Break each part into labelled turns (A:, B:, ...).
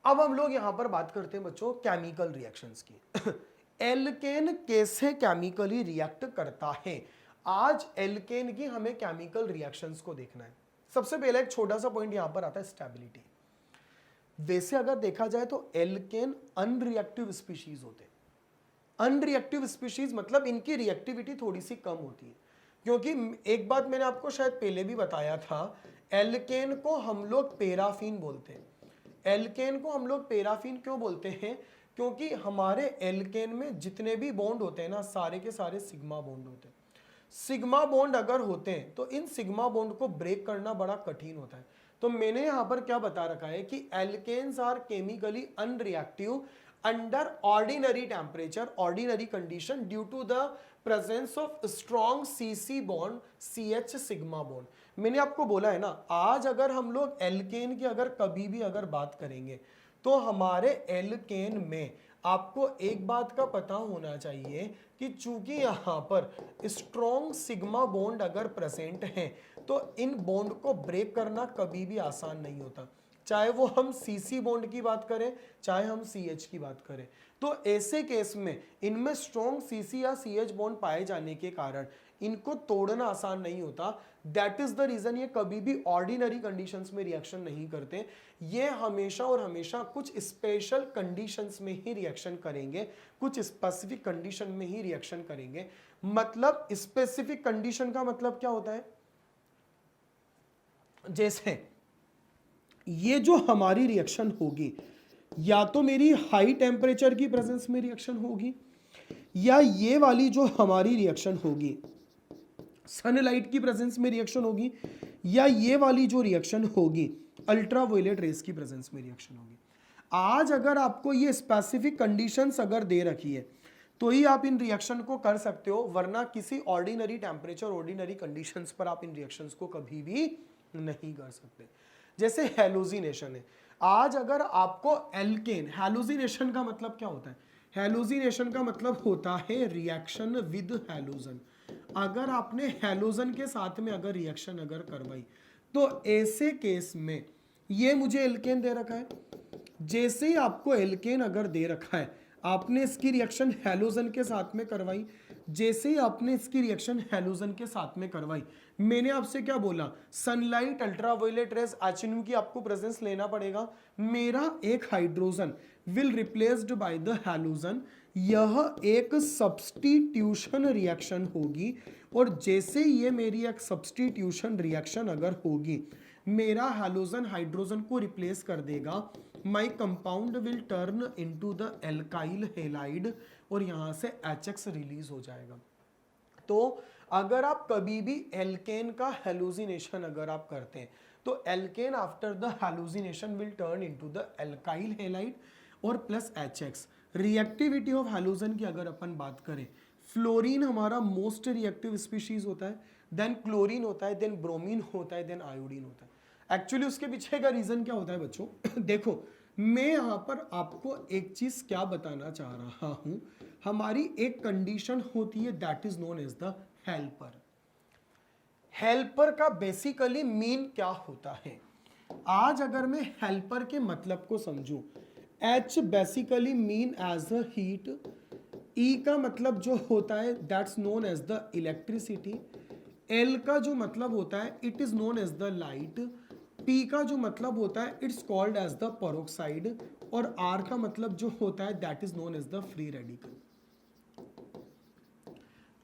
A: अब हम लोग यहां पर बात करते हैं बच्चों केमिकल रिएक्शंस की। एल्केन कैसे केमिकली रिएक्ट करता है, आज एल्केन की हमें केमिकल रिएक्शंस को देखना है। सबसे पहले एक छोटा सा पॉइंट यहां पर आता है स्टेबिलिटी। वैसे अगर देखा जाए तो एल्केन अनरिएक्टिव स्पीशीज होते हैं। अनरिएक्टिव स्पीशीज मतलब इनकी रिएक्टिविटी थोड़ी सी कम होती है, क्योंकि एक बात मैंने आपको शायद पहले भी बताया था, एल्केन को हम लोग पैराफिन बोलते हैं। एल्केन को हम लोग पैराफिन क्यों बोलते हैं, क्योंकि हमारे एल्केन में जितने भी बॉन्ड होते हैं ना, सारे के सारे सिग्मा बॉन्ड होते हैं। सिग्मा बॉन्ड अगर होते हैं तो इन सिग्मा बॉन्ड को ब्रेक करना बड़ा कठिन होता है। तो मैंने यहां पर क्या बता रखा है कि alkanes are chemically unreactive under ordinary temperature, ordinary condition, due to the presence of strong CC bond, CH sigma bond. मैंने आपको बोला है ना, आज अगर हम लोग एल्केन की अगर कभी भी अगर बात करेंगे तो हमारे एल्केन में आपको एक बात का पता होना चाहिए कि चूंकि यहां पर स्ट्रॉन्ग सिग्मा बॉन्ड अगर प्रेजेंट है तो इन बॉन्ड को ब्रेक करना कभी भी आसान नहीं होता, चाहे वो हम CC बॉन्ड की बात करें चाहे हम CH की बात करें। तो ऐसे केस में इनमें स्ट्रॉन्ग CC या CH बॉन्ड पाए जाने के कारण इनको तोड़ना आसान नहीं होता। दैट इज द रीजन ये कभी भी ऑर्डिनरी कंडीशंस में रिएक्शन नहीं करते, ये हमेशा और हमेशा कुछ स्पेशल कंडीशंस में ही रिएक्शन करेंगे, कुछ स्पेसिफिक कंडीशन में ही रिएक्शन करेंगे। मतलब स्पेसिफिक कंडीशन का मतलब क्या होता है, जैसे ये जो हमारी रिएक्शन होगी या तो मेरी हाई टेम्परेचर की प्रेजेंस में रिएक्शन होगी, या ये वाली जो हमारी रिएक्शन होगी सनलाइट की प्रेजेंस में रिएक्शन होगी, या ये वाली जो रिएक्शन होगी अल्ट्रावायलेट रेस की प्रेजेंस में रिएक्शन होगी। आज अगर आपको ये स्पेसिफिक कंडीशंस अगर दे रखी है तो ही आप इन रिएक्शन को कर सकते हो, वरना किसी ऑर्डिनरी टेम्परेचर, ऑर्डिनरी कंडीशंस पर आप इन रिएक्शंस को कभी भी नहीं कर सकते। जैसे हैलोजिनेशन है, आज अगर आपको एल्केन, हैलोजिनेशन का मतलब क्या होता है, हैलोजिनेशन का मतलब होता है रिएक्शन विद हैलोजन। अगर आपने हैलोजन के साथ में अगर रिएक्शन अगर करवाई तो ऐसे केस में ये मुझे एल्केन दे रखा है, जैसे ही आपको एल्केन अगर दे रखा है आपने इसकी रिएक्शन हैलोजन के साथ में करवाई, जैसे ही आपने इसकी रिएक्शन हैलोजन के साथ में करवाई, मैंने आपसे क्या बोला, सनलाइट, अल्ट्रावायलेट रेज, एचएनयू की आपको प्रेजेंस लेना पड़ेगा। मेरा एक hydrogen will replaced by the halogen, यह एक सब्स्टिट्यूशन रिएक्शन होगी, और जैसे ये मेरी एक सब्स्टिट्यूशन रिएक्शन अगर होगी, मेरा हैलोजन हाइड्रोजन को रिप्लेस कर देगा, my compound will turn into the alkyl halide, और यहां से HX रिलीज हो जाएगा। तो अगर आप कभी भी एल्केन का हैलोजिनेशन अगर आप करते हैं तो alkane after the halogenation will turn into the alkyl halide और plus HX। Reactivity of halogen की अगर अपन बात करें, फ्लोरीन हमारा मोस्ट रिएक्टिव स्पीशीज होता है, देन क्लोरीन होता है, देन ब्रोमीन होता है, देन आयोडीन होता है। एक्चुअली उसके पीछे का रीजन क्या होता है बच्चों, देखो मैं यहां पर आपको एक चीज क्या बताना चाह रहा हूं, हमारी एक कंडीशन होती है that is known as the helper. Helper का बेसिकली मीन क्या होता है, आज अगर मैं हेल्पर के मतलब को समझूं, H basically mean as a heat, E का मतलब जो होता है that's known as the electricity, L का जो मतलब होता है it is known as the light, P का जो मतलब होता है it's called as the peroxide, और R का मतलब जो होता है that is known as the free radical.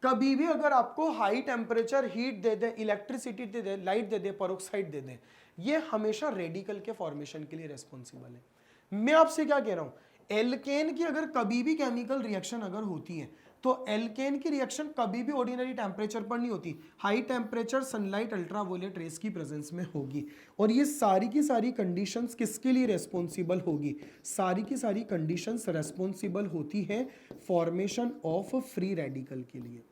A: कभी भी अगर आपको हाई टेम्परेचर हीट दे दे, इलेक्ट्रिसिटी दे दे, लाइट दे दे, पेरोक्साइड दे दे, ये हमेशा रेडिकल के फॉर्मेशन के लिए रेस्पॉन्सिबल है। मैं आपसे क्या कह रहा हूं, एल्केन की अगर कभी भी केमिकल रिएक्शन अगर होती है तो एल्केन की रिएक्शन कभी भी ऑर्डिनरी टेम्परेचर पर नहीं होती, high temperature sunlight, ultraviolet rays की प्रेजेंस में होगी। और ये सारी की सारी कंडीशंस किसके लिए रेस्पॉन्सिबल होगी, सारी की सारी कंडीशंस रेस्पॉन्सिबल होती है फॉर्मेशन ऑफ फ्री रेडिकल के लिए।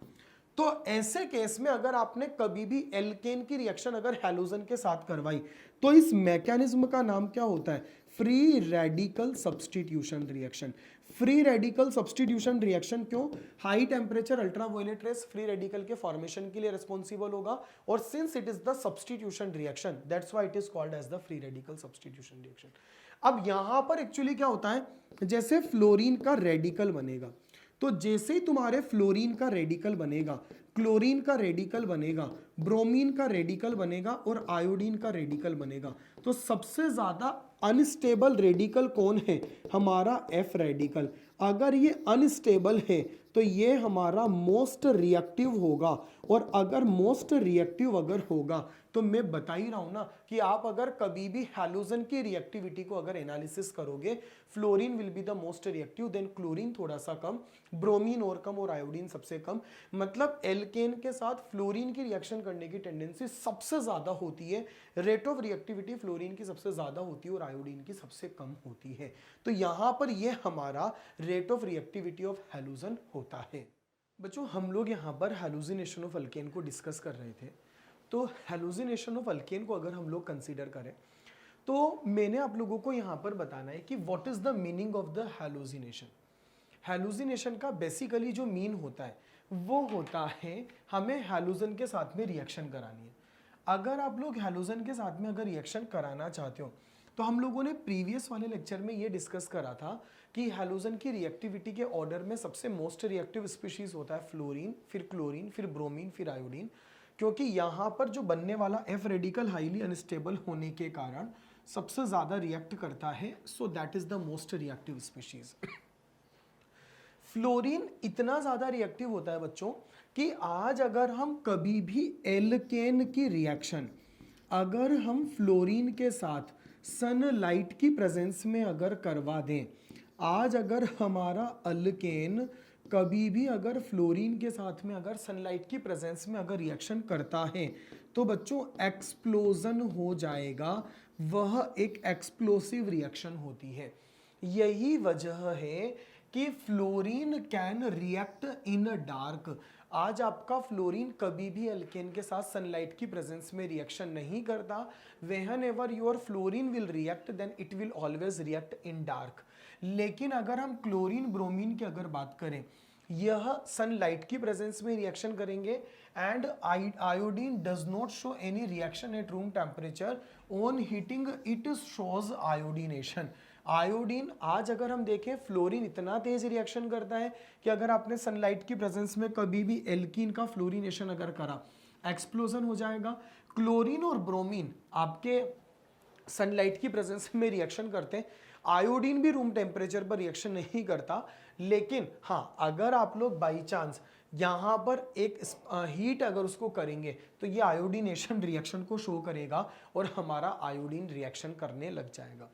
A: तो ऐसे केस में अगर आपने कभी भी एल्केन की रिएक्शन अगर हैलोजन के साथ करवाई तो इस मैकेनिज्म का नाम क्या होता है, free radical substitution reaction. Free radical substitution reaction क्यों? High temperature ultraviolet rays free radical के फॉर्मेशन के लिए रिस्पॉन्सिबल होगा, और since it is the substitution reaction that's why it is called as the free radical substitution reaction. अब यहां पर actually क्या होता है, जैसे फ्लोरीन का रेडिकल बनेगा, तो जैसे ही तुम्हारे फ्लोरीन का रेडिकल बनेगा, क्लोरीन का रेडिकल बनेगा, ब्रोमीन का रेडिकल बनेगा और आयोडीन का रेडिकल बनेगा, तो सबसे ज्यादा अनस्टेबल रेडिकल कौन है? हमारा एफ रेडिकल। अगर ये अनस्टेबल है तो ये हमारा मोस्ट रिएक्टिव होगा, और अगर मोस्ट रिएक्टिव अगर होगा तो मैं बता ही रहा हूं ना कि आप अगर कभी भी हैलोजन की रिएक्टिविटी को अगर एनालिसिस करोगे, fluorine will be the most reactive, then chlorine थोड़ा सा कम, ब्रोमीन और कम, और आयोडीन सबसे कम। मतलब एल्केन के साथ फ्लोरीन की रिएक्शन करने की टेंडेंसी सबसे ज्यादा होती है, रेट ऑफ रिएक्टिविटी फ्लोरीन की सबसे ज्यादा होती है और आयोडीन की सबसे कम होती है। तो यहां पर ये हमारा rate of reactivity of halogen होता है। बच्चों हम लोग यहाँ पर हैलुसिनेशन ऑफ अल्केन को डिस्कस कर रहे थे, तो हैलुसिनेशन ऑफ अल्केन को अगर हम लोग कंसीडर करें तो मैंने आप लोगों को यहाँ पर बताना है कि what is the meaning of the hallucination. Hallucination का बेसिकली जो मीन होता है वो होता है हमें हैलोजन के साथ में रिएक्शन करानी है। अगर आप लोग हैलोजन के साथ में अगर रिएक्शन कराना चाहते हो तो हम लोगों ने प्रीवियस वाले लेक्चर में ये डिस्कस करा था कि हैलोजन की रिएक्टिविटी के ऑर्डर में सबसे मोस्ट रिएक्टिव स्पीशीज होता है फ्लोरीन, फिर क्लोरीन, फिर ब्रोमीन, फिर आयोडीन, क्योंकि यहाँ पर जो बनने वाला एफ रेडिकल हाईली अनस्टेबल होने के कारण सबसे ज्यादा रिएक्ट करता है, so that is the most reactive species. Fluorine इतना ज्यादा रिएक्टिव होता है बच्चों कि आज अगर हम कभी भी एल्केन की रिएक्शन अगर हम फ्लोरीन के साथ सनलाइट की प्रेजेंस में अगर करवा दें, आज अगर हमारा अल्केन कभी भी अगर फ्लोरीन के साथ में अगर सनलाइट की प्रेजेंस में अगर रिएक्शन करता है तो बच्चों एक्सप्लोजन हो जाएगा, वह एक एक्सप्लोसिव रिएक्शन होती है। यही वजह है कि fluorine can react in dark. आज आपका फ्लोरीन कभी भी अल्केन के साथ सनलाइट की प्रेजेंस में रिएक्शन नहीं करता। Whenever your fluorine will react then it will always react in dark. लेकिन अगर हम क्लोरीन ब्रोमीन की अगर बात करें, यह सनलाइट की प्रेजेंस में रिएक्शन करेंगे, and iodine does not show any reaction at room temperature, on heating it shows iodination. Iodine आज अगर हम देखें, फ्लोरीन इतना तेज रिएक्शन करता है कि अगर आपने सनलाइट की प्रेजेंस में कभी भी एल्कीन का फ्लोरीनेशन अगर करा, एक्सप्लोजन हो जाएगा। क्लोरीन और ब्रोमीन आपके सनलाइट की प्रेजेंस में रिएक्शन करते हैं, आयोडीन भी रूम टेम्परेचर पर रिएक्शन नहीं करता। लेकिन हाँ, अगर आप लोग बाई चांस यहाँ पर एक हीट अगर उसको करेंगे तो ये आयोडीनेशन रिएक्शन को शो करेगा और हमारा आयोडीन रिएक्शन करने लग जाएगा।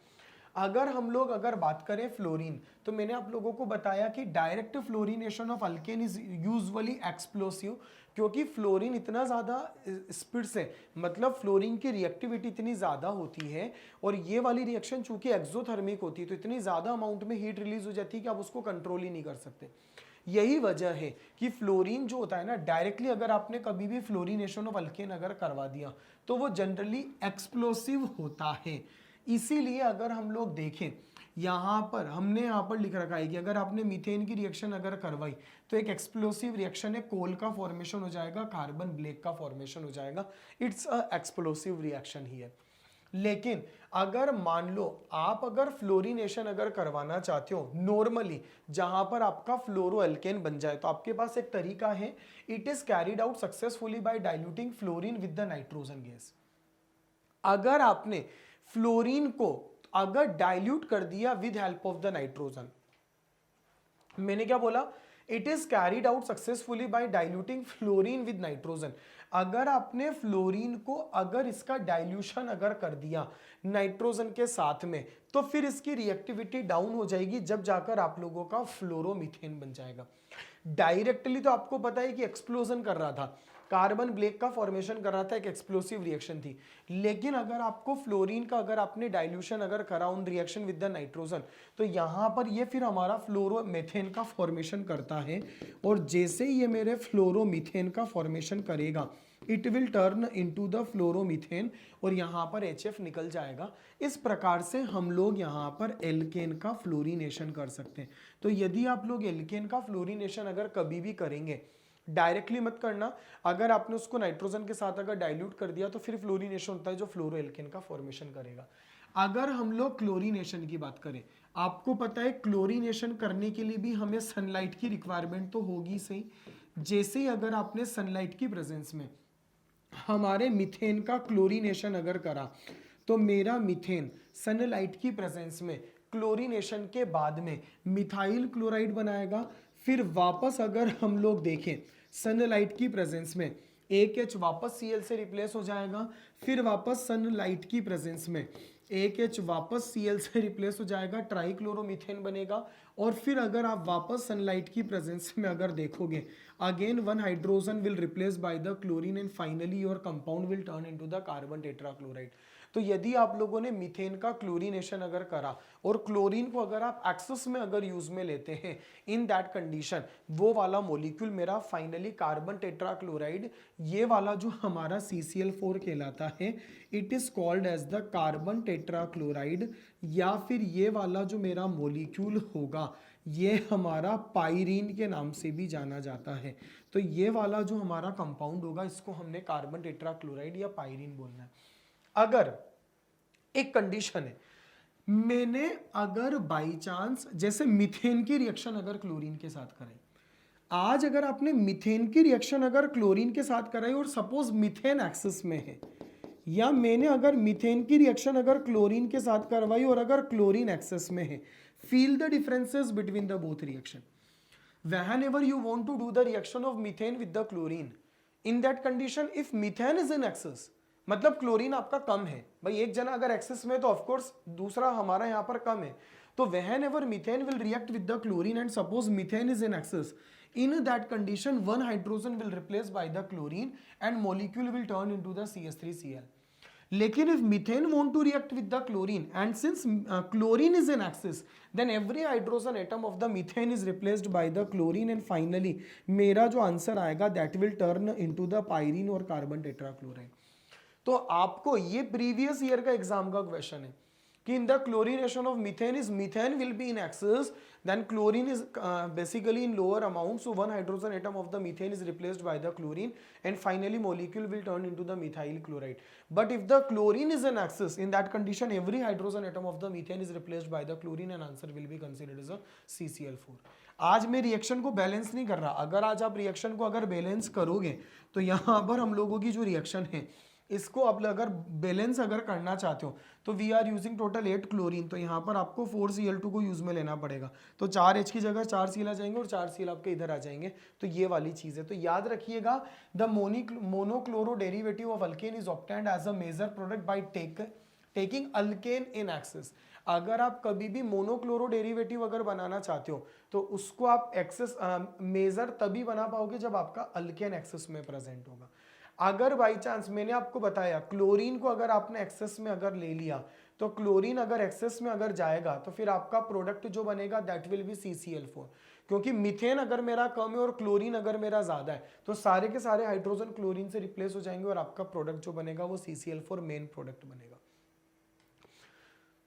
A: अगर हम लोग अगर बात करें फ्लोरीन, तो मैंने आप लोगों को बताया कि direct fluorination of alkane is usually explosive, क्योंकि फ्लोरीन इतना ज़्यादा स्पीड से, मतलब फ्लोरीन की रिएक्टिविटी इतनी ज़्यादा होती है, और ये वाली रिएक्शन चूंकि एक्सोथर्मिक होती है तो इतनी ज़्यादा अमाउंट में हीट रिलीज हो जाती है कि आप उसको कंट्रोल ही नहीं कर सकते। यही वजह है कि फ्लोरीन जो होता है ना, डायरेक्टली अगर आपने कभी भी फ्लोरीनेशन ऑफ अल्केन अगर करवा दिया तो वो जनरली एक्सप्लोसिव होता है। इसीलिए अगर हम लोग देखें, यहाँ पर हमने यहाँ पर लिख रखा है कि अगर आपने मीथेन की रिएक्शन अगर करवाई तो एक एक्सप्लोसिव रिएक्शन है, कोल का फॉर्मेशन हो जाएगा, कार्बन ब्लैक का फॉर्मेशन हो जाएगा, इट्स अ एक्सप्लोसिव रिएक्शन ही है। लेकिन अगर मान लो आप अगर फ्लोरीनेशन अगर करवाना चाहते हो नॉर्मली, जहां पर आपका फ्लोरो एल्केन बन जाए, तो आपके पास एक तरीका है, it is carried out successfully by diluting fluorine with the nitrogen gas. अगर आपने फ्लोरीन को अगर डाइल्यूट कर दिया with help of the nitrogen, मैंने क्या बोला, it is carried out successfully by diluting fluorine with nitrogen. अगर आपने फ्लोरीन को अगर इसका डाइल्यूशन अगर कर दिया नाइट्रोजन के साथ में, तो फिर इसकी रिएक्टिविटी डाउन हो जाएगी, जब जाकर आप लोगों का फ्लोरोमीथेन बन जाएगा। डायरेक्टली तो आपको पता है कि एक्सप्लोजन कर रहा था, कार्बन ब्लैक का फॉर्मेशन कर रहा था, एक एक्सप्लोसिव रिएक्शन थी। लेकिन अगर आपको फ्लोरीन का अगर आपने डाइल्यूशन अगर करा on reaction with the nitrogen, तो यहां पर ये फिर हमारा फ्लोरोमीथेन का फॉर्मेशन करता है, और जैसे ही ये मेरे फ्लोरोमीथेन का फॉर्मेशन करेगा it will turn into the fluoromethane और यहाँ पर HF निकल जाएगा। इस प्रकार से हम लोग यहाँ पर एल्केन का फ्लोरीनेशन कर सकते हैं। तो यदि आप लोग एल्केन का फ्लोरीनेशन अगर कभी भी करेंगे, डायरेक्टली मत करना, अगर आपने उसको नाइट्रोजन के साथ अगर डाइल्यूट कर दिया तो फिर फ्लोरीनेशन होता है जो फ्लोरो एल्केन का फॉर्मेशन करेगा। अगर हम लोग क्लोरीनेशन की बात करें, आपको पता है क्लोरीनेशन करने के लिए भी हमें सनलाइट की रिक्वायरमेंट तो होगी सही। जैसे ही अगर आपने सनलाइट की प्रेजेंस में हमारे मीथेन का क्लोरीनेशन अगर करा तो मेरा मीथेन सनलाइट की प्रेजेंस में क्लोरीनेशन के बाद में मिथाइल क्लोराइड बनाएगा। फिर वापस अगर हम लोग देखें सनलाइट की प्रेजेंस में एक वापस Cl से रिप्लेस हो जाएगा। फिर वापस सनलाइट की प्रेजेंस में एक वापस Cl से रिप्लेस हो जाएगा, ट्राइक्लोरोमीथेन बनेगा। और फिर अगर आप वापस सनलाइट की प्रेजेंस में अगर देखोगे, again one hydrogen will replace by the chlorine and finally your compound will turn into the carbon tetrachloride. तो यदि आप लोगों ने मीथेन का क्लोरीनेशन अगर करा और क्लोरीन को अगर आप एक्सेस में अगर यूज में लेते हैं, इन दैट कंडीशन वो वाला मॉलिक्यूल मेरा फाइनली कार्बन टेट्राक्लोराइड, ये वाला जो हमारा CCl4 कहलाता है, it is called as the carbon tetrachloride. या फिर ये वाला जो मेरा मॉलिक्यूल होगा ये हमारा पाइरीन के नाम से भी जाना जाता है। तो ये वाला जो हमारा कंपाउंड होगा इसको हमने कार्बन टेट्राक्लोराइड या पाइरीन बोलना है। अगर एक कंडीशन है, मैंने अगर बाई चांस जैसे मीथेन की रिएक्शन अगर क्लोरीन के साथ कराई, आज अगर आपने मीथेन की रिएक्शन अगर क्लोरीन के साथ कराई और सपोज मीथेन एक्सेस में है, या मैंने अगर मीथेन की रिएक्शन अगर क्लोरीन के साथ करवाई और अगर क्लोरीन एक्सेस में है, feel the differences between the both reaction. whenever you want to do the reaction of methane with the chlorine, in that condition if methane is in excess, मतलब chlorine आपका कम है भाई, एक जना अगर एक्सेस में तो ऑफकोर्स दूसरा हमारा यहाँ पर कम है, तो whenever methane will react with the chlorine and suppose methane is in excess, in that condition one hydrogen will replace by the chlorine and molecule will turn into the CH3Cl. लेकिन if methane want to react with the chlorine and since chlorine is in excess, then every hydrogen atom of the methane is replaced by the chlorine and finally मेरा जो answer आएगा that will turn into the pyrene और carbon tetrachloride. तो आपको ये previous year का exam का question है कि in the chlorination of methane is methane will be in excess, then chlorine is basically in lower amount, so one hydrogen atom of the methane is replaced by the chlorine and finally molecule will turn into the methyl chloride. But if the chlorine is in excess, in that condition every hydrogen atom of the methane is replaced by the chlorine and answer will be considered as a CCl4. आज मैं reaction को balance नहीं कर रहा, अगर आज आप reaction को अगर बैलेंस करोगे तो यहाँ पर हम लोगों की जो रिएक्शन है इसको अब अगर बैलेंस अगर करना चाहते हो तो we are using total 8 chlorine, तो यहाँ पर आपको 4Cl2 को यूज में लेना पड़ेगा, तो 4H की जगह 4Cl आ जाएंगे और 4Cl आपके इधर आ जाएंगे। तो ये वाली चीज़ है, तो याद रखिएगा the monochloro derivative of alkane is obtained as a major product by taking alkane in excess. अगर आप कभी भी मोनोक्लोरो डेरिवेटिव अगर बनाना चाहते हो तो उसको आप एक्सेस मेजर तभी बना पाओगे जब आपका अल्केन एक्सेस में प्रेजेंट होगा। अगर बाई चांस मैंने आपको बताया क्लोरीन को अगर आपने एक्सेस में अगर ले लिया तो क्लोरीन अगर एक्सेस में अगर जाएगा तो फिर आपका प्रोडक्ट जो बनेगा दैट विल बी CCl4, क्योंकि मीथेन अगर मेरा कम है और क्लोरीन अगर मेरा ज्यादा है तो सारे के सारे हाइड्रोजन क्लोरीन से रिप्लेस हो जाएंगे और आपका प्रोडक्ट जो बनेगा वो CCl4 मेन प्रोडक्ट बनेगा।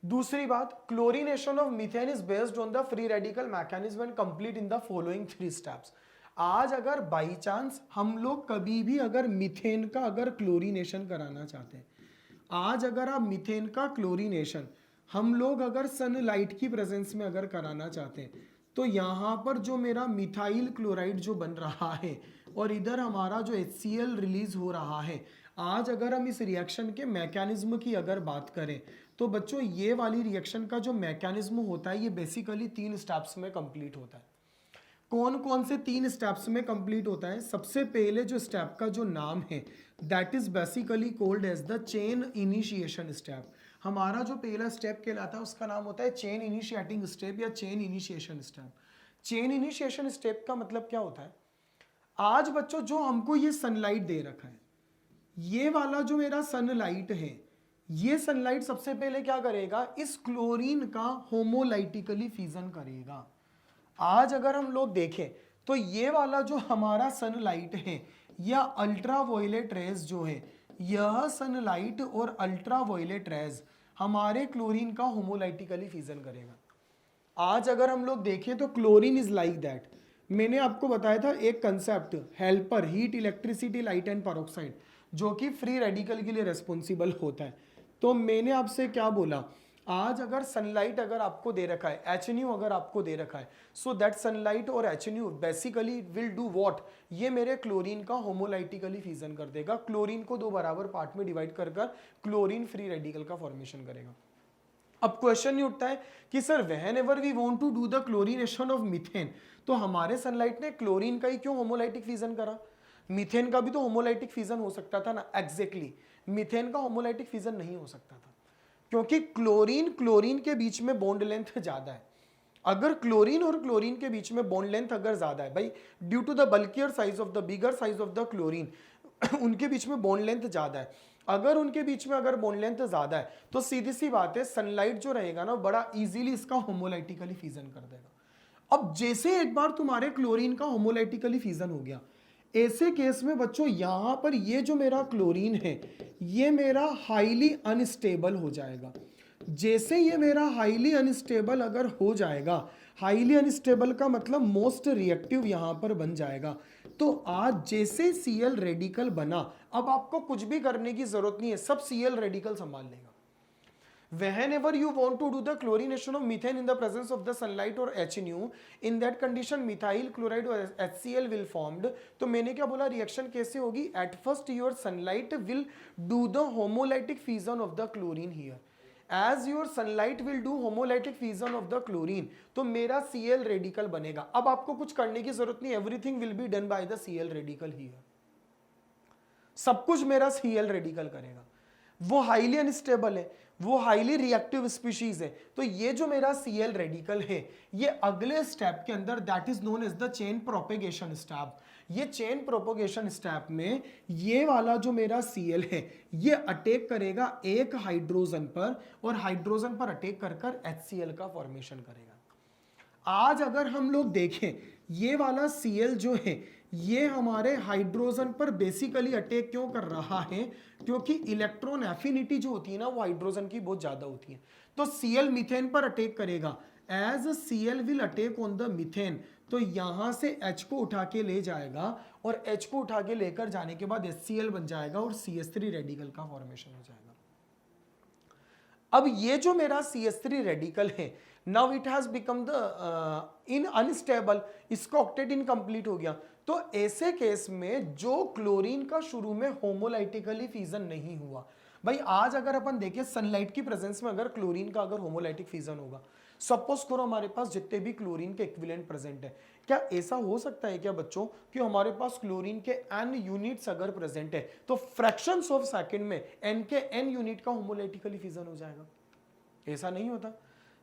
A: दूसरी बात, chlorination of methane is based on the free radical mechanism and complete in the following 3 steps. आज अगर बाई चांस हम लोग कभी भी अगर मीथेन का अगर क्लोरीनेशन कराना चाहते हैं, आज अगर आप मीथेन का क्लोरीनेशन हम लोग अगर सनलाइट की प्रेजेंस में अगर कराना चाहते हैं तो यहाँ पर जो मेरा मिथाइल क्लोराइड जो बन रहा है और इधर हमारा जो HCl रिलीज हो रहा है, आज अगर हम इस रिएक्शन के मैकेनिज्म की अगर बात करें तो बच्चों ये वाली रिएक्शन का जो मैकेनिज्म होता है ये बेसिकली 3 स्टेप्स में कंप्लीट होता है। कौन कौन से 3 स्टेप्स में कंप्लीट होता है? सबसे पहले जो स्टेप का जो नाम है that is basically called as the chain initiation step. हमारा जो पहला स्टेप कहलाता है उसका नाम होता है चेन इनिशिएटिंग स्टेप या chain initiation step. Chain initiation step का मतलब क्या होता है? आज बच्चों जो हमको ये सनलाइट दे रखा है, ये वाला जो मेरा सनलाइट है, ये सनलाइट सबसे पहले क्या करेगा, इस क्लोरीन का होमोलाइटिकली फ्यूजन करेगा। आज अगर हम लोग देखें तो ये वाला जो हमारा सनलाइट है या अल्ट्रावायलेट रेज जो है, यह सनलाइट और अल्ट्रावायलेट रेज हमारे क्लोरीन का होमोलाइटिकली फिजन करेगा। आज अगर हम लोग देखें तो क्लोरीन इज लाइक दैट। मैंने आपको बताया था एक concept, helper, heat, electricity, light and peroxide, जो कि फ्री रेडिकल के लिए रेस्पॉन्सिबल होता है। तो मैंने आपसे क्या बोला, आज अगर सनलाइट अगर आपको दे रखा है, एच अगर आपको दे रखा है, सो दैट सनलाइट और H basically will do what, ये मेरे क्लोरीन का होमोलाइटिकली फिजन कर देगा, क्लोरीन को 2 बराबर पार्ट में डिवाइड कर क्लोरीन फ्री रेडिकल का फॉर्मेशन करेगा। अब क्वेश्चन ये उठता है कि sir whenever we want to do the chlorination of methane, तो हमारे सनलाइट ने क्लोरीन का ही क्यों होमोलाइटिक फिजन करा? मीथेन का भी तो होमोलाइटिक फिजन हो सकता था ना। एग्जैक्टली मीथेन का होमोलाइटिक फिजन नहीं हो सकता था, क्योंकि क्लोरीन के बीच में बॉन्ड लेंथ ज्यादा है। अगर क्लोरीन और क्लोरीन के बीच में बॉन्ड लेंथ अगर ज्यादा है भाई, due to the bulkier size of the bigger size of the chlorine, उनके बीच में बॉन्ड लेंथ ज्यादा है। अगर उनके बीच में अगर बॉन्ड लेंथ ज्यादा है तो सीधी सी बात है, सनलाइट जो रहेगा ना बड़ा इजीली इसका होमोलाइटिकली फिजन कर देगा। अब जैसे एक बार तुम्हारे क्लोरीन का होमोलाइटिकली फिजन हो गया, ऐसे केस में बच्चों यहां पर ये जो मेरा क्लोरीन है ये मेरा हाईली अनस्टेबल हो जाएगा। जैसे ये मेरा हाईली अनस्टेबल अगर हो जाएगा, हाईली अनस्टेबल का मतलब मोस्ट रिएक्टिव यहां पर बन जाएगा। तो आज जैसे Cl रेडिकल बना, अब आपको कुछ भी करने की जरूरत नहीं है, सब Cl रेडिकल संभाल लेगा। Whenever you want to do the chlorination of methane in the presence of the sunlight or HNO, in that condition methyl chloride or HCl will formed। तो मैंने क्या बोला, रिएक्शन कैसे होगी? At first your sunlight will do the homolytic fission of the chlorine here। As your sunlight will do homolytic fission of the chlorine, तो मेरा Cl radical बनेगा। अब आपको कुछ करने की जरूरत नहीं, everything will be done by the Cl radical here। सब कुछ मेरा Cl रेडिकल करेगा। वो हाईली अनस्टेबल है, वो हाईली रिएक्टिव स्पीशीज है। तो ये जो मेरा Cl रेडिकल है, ये अगले स्टेप के अंदर that is known as the chain propagation step. ये चेन प्रोपेगेशन स्टेप में ये वाला जो मेरा Cl है ये अटैक करेगा एक हाइड्रोजन पर, और हाइड्रोजन पर अटैक कर कर HCl का फॉर्मेशन करेगा। आज अगर हम लोग देखें ये वाला Cl जो है ये हमारे हाइड्रोजन पर बेसिकली अटैक क्यों कर रहा है? क्योंकि इलेक्ट्रॉन एफिनिटी जो होती है ना वो हाइड्रोजन की बहुत ज्यादा होती है। तो Cl मीथेन पर अटैक करेगा। As Cl will attack on the methane, तो यहां से H को उठा के ले जाएगा, और H को उठा के लेकर जाने के बाद HCl बन जाएगा और CH3 रेडिकल का फॉर्मेशन हो जाएगा। अब ये जो मेरा CH3 रेडिकल है, now it has become the in unstable, इसका ऑक्टेट इनकम्प्लीट हो गया। तो ऐसे केस में जो क्लोरीन का शुरू में होमोलाइटिकली फिजन नहीं हुआ, भाई आज अगर अपन देखें सनलाइट की प्रेजेंस में अगर क्लोरीन का अगर होमोलाइटिक फिजन होगा, सपोज करो हमारे पास जितने भी क्लोरीन के इक्विवेलेंट प्रेजेंट है, क्या ऐसा हो सकता है क्या बच्चों कि हमारे पास क्लोरीन के n यूनिट्स अगर प्रेजेंट है तो फ्रैक्शंस ऑफ सेकंड में n के n यूनिट का होमोलाइटिकली फिजन हो जाएगा? ऐसा नहीं होता।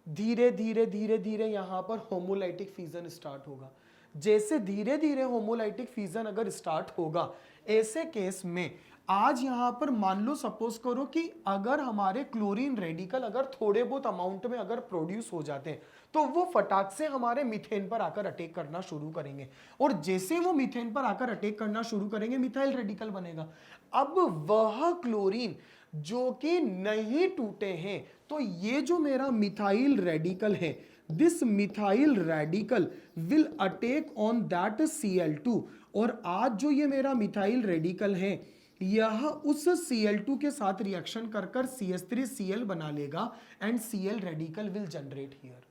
A: धीरे धीरे धीरे धीरे यहां पर होमोलाइटिक फिजन स्टार्ट होगा। जैसे धीरे धीरे होमोलाइटिक फिजन अगर स्टार्ट होगा, ऐसे केस में आज यहां पर मान लो सपोज करो कि अगर हमारे क्लोरीन रेडिकल अगर थोड़े बहुत अमाउंट में अगर प्रोड्यूस हो जाते हैं तो वो फटाक से हमारे मीथेन पर आकर अटैक करना शुरू करेंगे, और जैसे वो मीथेन पर आकर अटैक करना शुरू करेंगे मिथाइल रेडिकल बनेगा। अब वह क्लोरीन जो कि नहीं टूटे हैं, तो ये जो मेरा मिथाइल रेडिकल है, this methyl radical will attack on that Cl2, और आज जो ये मेरा मिथाइल रेडिकल है यह उस Cl2 के साथ रिएक्शन कर कर CH3Cl बना लेगा and Cl radical will generate here.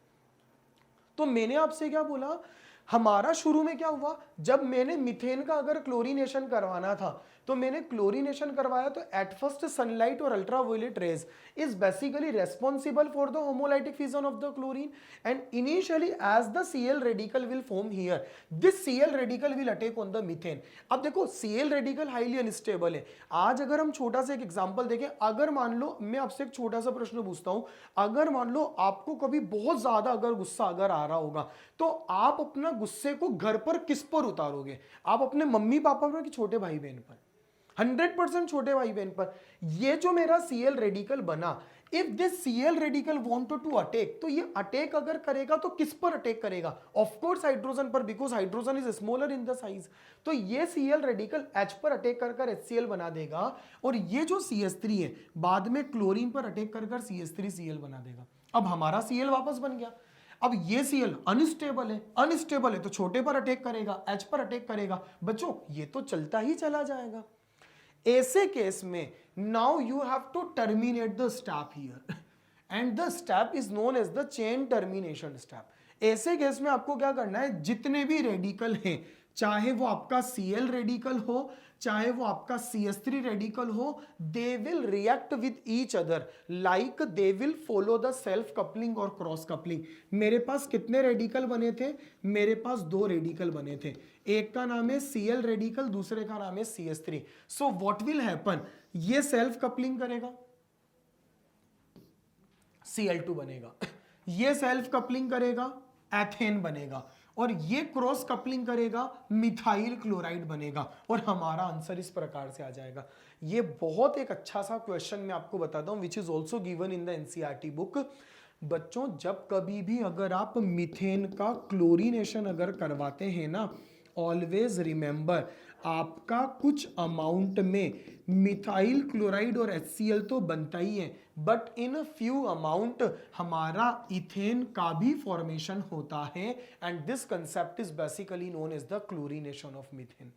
A: तो मैंने आपसे क्या बोला, हमारा शुरू में क्या हुआ, जब मैंने मीथेन का अगर क्लोरीनेशन करवाना था तो मैंने क्लोरीनेशन करवाया, तो एट फर्स्ट सनलाइट और ultraviolet rays is basically responsible for the homolytic fission of the chlorine, and initially as the Cl radical will form here, this Cl radical will attack on the methane. अब देखो Cl radical highly unstable है। आज अगर हम छोटा सा एक example देखें, अगर मान लो मैं आपसे एक छोटा सा प्रश्न पूछता हूं, अगर मान लो आपको कभी बहुत ज्यादा अगर गुस्सा अगर आ रहा होगा, तो आप अपना गुस्से को घर पर किस पर उतारोगे? आप अपने मम्मी पापा पर कि छोटे भाई बहन पर? 100% छोटे भाई बहन पर। ये जो मेरा Cl रेडिकल बना, if this Cl radical wanted to attack, तो ये अटैक अगर करेगा तो किस पर अटैक करेगा? ऑफ कोर्स हाइड्रोजन पर, because hydrogen is smaller in the size. तो ये Cl रेडिकल H पर अटैक कर कर HCl बना देगा, और ये जो CH3 है बाद में क्लोरीन पर अटैक कर कर CH3Cl बना देगा। अब हमारा Cl वापस बन गया। अब ये Cl अनस्टेबल है, अनस्टेबल है तो छोटे पर अटैक करेगा, H पर अटैक करेगा। बच्चों ये तो चलता ही चला जाएगा। ऐसे केस में now you have to terminate the step here, and the step is known as the chain termination step. ऐसे केस में आपको क्या करना है, जितने भी रेडिकल हैं, चाहे वो आपका Cl रेडिकल हो, चाहे वो आपका CH3 रेडिकल हो, दे will react with each other, like they will follow the self coupling और क्रॉस कपलिंग। मेरे पास कितने रेडिकल बने थे? मेरे पास 2 रेडिकल बने थे, एक का नाम है Cl रेडिकल, दूसरे का नाम है CH3। So what will happen, ये सेल्फ कपलिंग करेगा, Cl2 बनेगा, ये सेल्फ कपलिंग करेगा, एथेन बनेगा, और ये क्रॉस कपलिंग करेगा, मिथाइल क्लोराइड बनेगा, और हमारा आंसर इस प्रकार से आ जाएगा। ये बहुत एक अच्छा सा क्वेश्चन मैं आपको बताता हूं, विच is also given in the NCERT book. बच्चों जब कभी भी अगर आप मीथेन का क्लोरीनेशन अगर करवाते हैं ना, ऑलवेज रिमेंबर आपका कुछ अमाउंट में मिथाइल क्लोराइड और HCl तो बनता ही है, बट इन फ्यू अमाउंट हमारा इथेन का भी फॉर्मेशन होता है, and this concept is basically known as the chlorination of methane.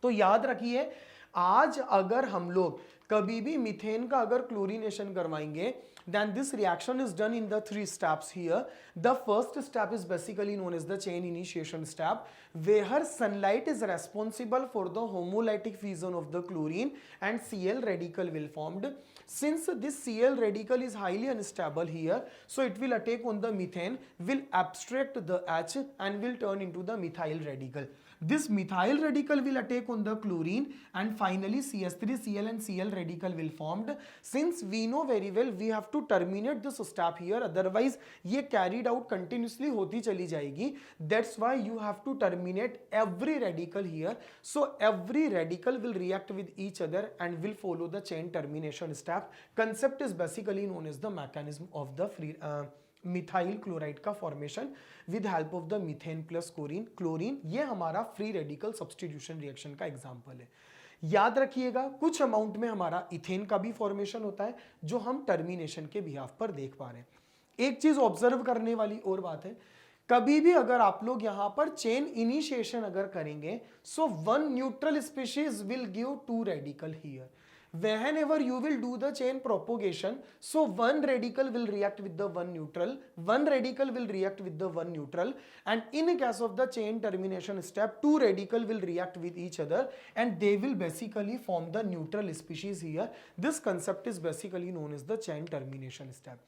A: तो याद रखिए, आज अगर हम लोग कभी भी मीथेन का अगर क्लोरीनेशन करवाएंगे, then this reaction is done in the 3 steps here. The first step is basically known as the chain initiation step, where sunlight is responsible for the homolytic fission of the chlorine and Cl radical will formed. Since this Cl radical is highly unstable here, so it will attack on the methane, will abstract the H and will turn into the methyl radical. This methyl radical will attack on the chlorine, and finally CH3, Cl and Cl radical will formed. Since we know very well we have to terminate this step here, otherwise ये carried out continuously होती चली जाएगी. That's why you have to terminate every radical here. So every radical will react with each other and will follow the chain termination step. Concept is basically known as the mechanism of the free methyl chloride का formation with help of the methane plus chlorine. ये हमारा free radical substitution reaction का example है। याद रखिएगा कुछ amount में हमारा इथेन का भी फॉर्मेशन होता है, जो हम टर्मिनेशन के बिहाफ पर देख पा रहे हैं। एक चीज ऑब्जर्व करने वाली और बात है, कभी भी अगर आप लोग यहां पर चेन इनिशिएशन अगर करेंगे, सो 1 neutral species will give 2 radical here. Whenever you will do the chain propagation, so 1 radical will react with the 1 neutral, 1 radical will react with the 1 neutral, and in case of the chain termination step, 2 radical will react with each other and they will basically form the neutral species here. This concept is basically known as the chain termination step.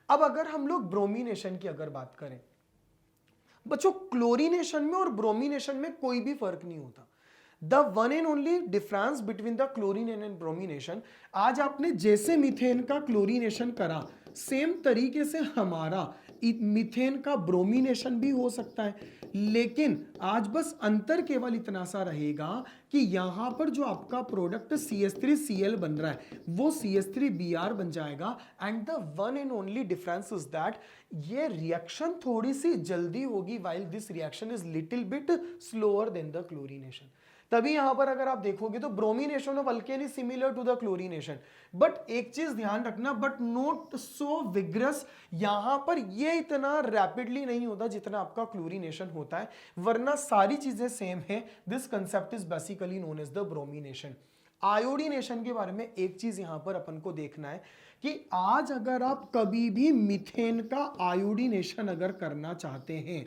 A: अब अगर हम लोग bromination की अगर बात करें, बच्चों chlorination में और ब्रोमिनेशन में कोई भी फर्क नहीं होता। The one and only difference between the chlorination and bromination, आज आपने जैसे मीथेन का क्लोरीनेशन करा, सेम तरीके से हमारा मीथेन का ब्रोमिनेशन भी हो सकता है, लेकिन आज बस अंतर केवल इतना सा रहेगा कि यहां पर जो आपका प्रोडक्ट CH3Cl बन रहा है वो CH3Br बन जाएगा। And the one and only difference is that ये रिएक्शन थोड़ी सी जल्दी होगी, while this reaction is little bit slower than the chlorination. तभी यहां पर अगर आप देखोगे तो bromination of alkane is similar to the chlorination, but एक चीज ध्यान रखना, बट नॉट सो विग्रस, यहां पर ये इतना रैपिडली नहीं होता जितना आपका क्लोरीनेशन होता है, वरना सारी चीजें सेम है। This concept is basically known as the bromination. Iodination के बारे में एक चीज यहां पर अपन को देखना है कि आज अगर आप कभी भी मीथेन का आयोडीनेशन अगर करना चाहते हैं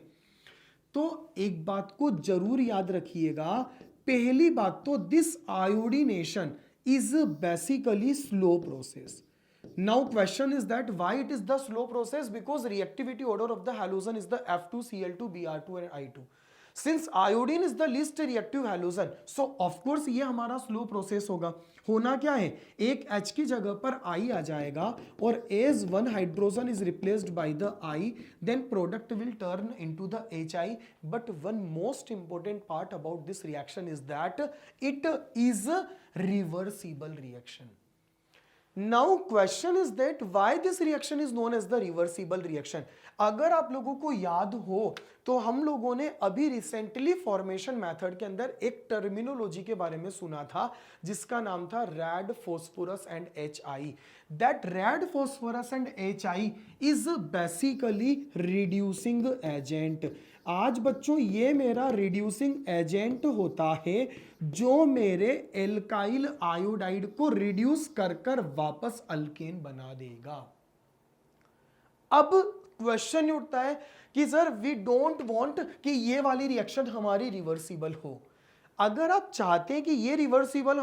A: तो एक बात को जरूर याद रखिएगा, पहली बात तो this iodination is basically slow process. Now question is that why it is the slow process, because reactivity order of the halogen is the F2Cl2 Br2 and I2। Since iodine is the least reactive halogen, so of course ये हमारा slow process होगा। होना क्या है, एक H की जगह पर I आ जाएगा और as 1 hydrogen is replaced by the I, then product will turn into the HI। But one most important part about this reaction is that it is reversible reaction. Now question is that why this reaction is known as the reversible reaction. अगर आप लोगों को याद हो तो हम लोगों ने अभी रिसेंटली फॉर्मेशन मेथड के अंदर एक टर्मिनोलॉजी के बारे में सुना था जिसका नाम था red phosphorus and HI। That red phosphorus and HI is basically reducing agent. आज बच्चों ये मेरा रिड्यूसिंग एजेंट होता है जो मेरे एल्काइल आयोडाइड को रिड्यूस कर कर वापस अल्केन बना देगा। अब क्वेश्चन उठता है कि सर वी डोंट वांट कि ये वाली रिएक्शन हमारी रिवर्सिबल हो। अगर आप चाहते हैं कि ये रिवर्सिबल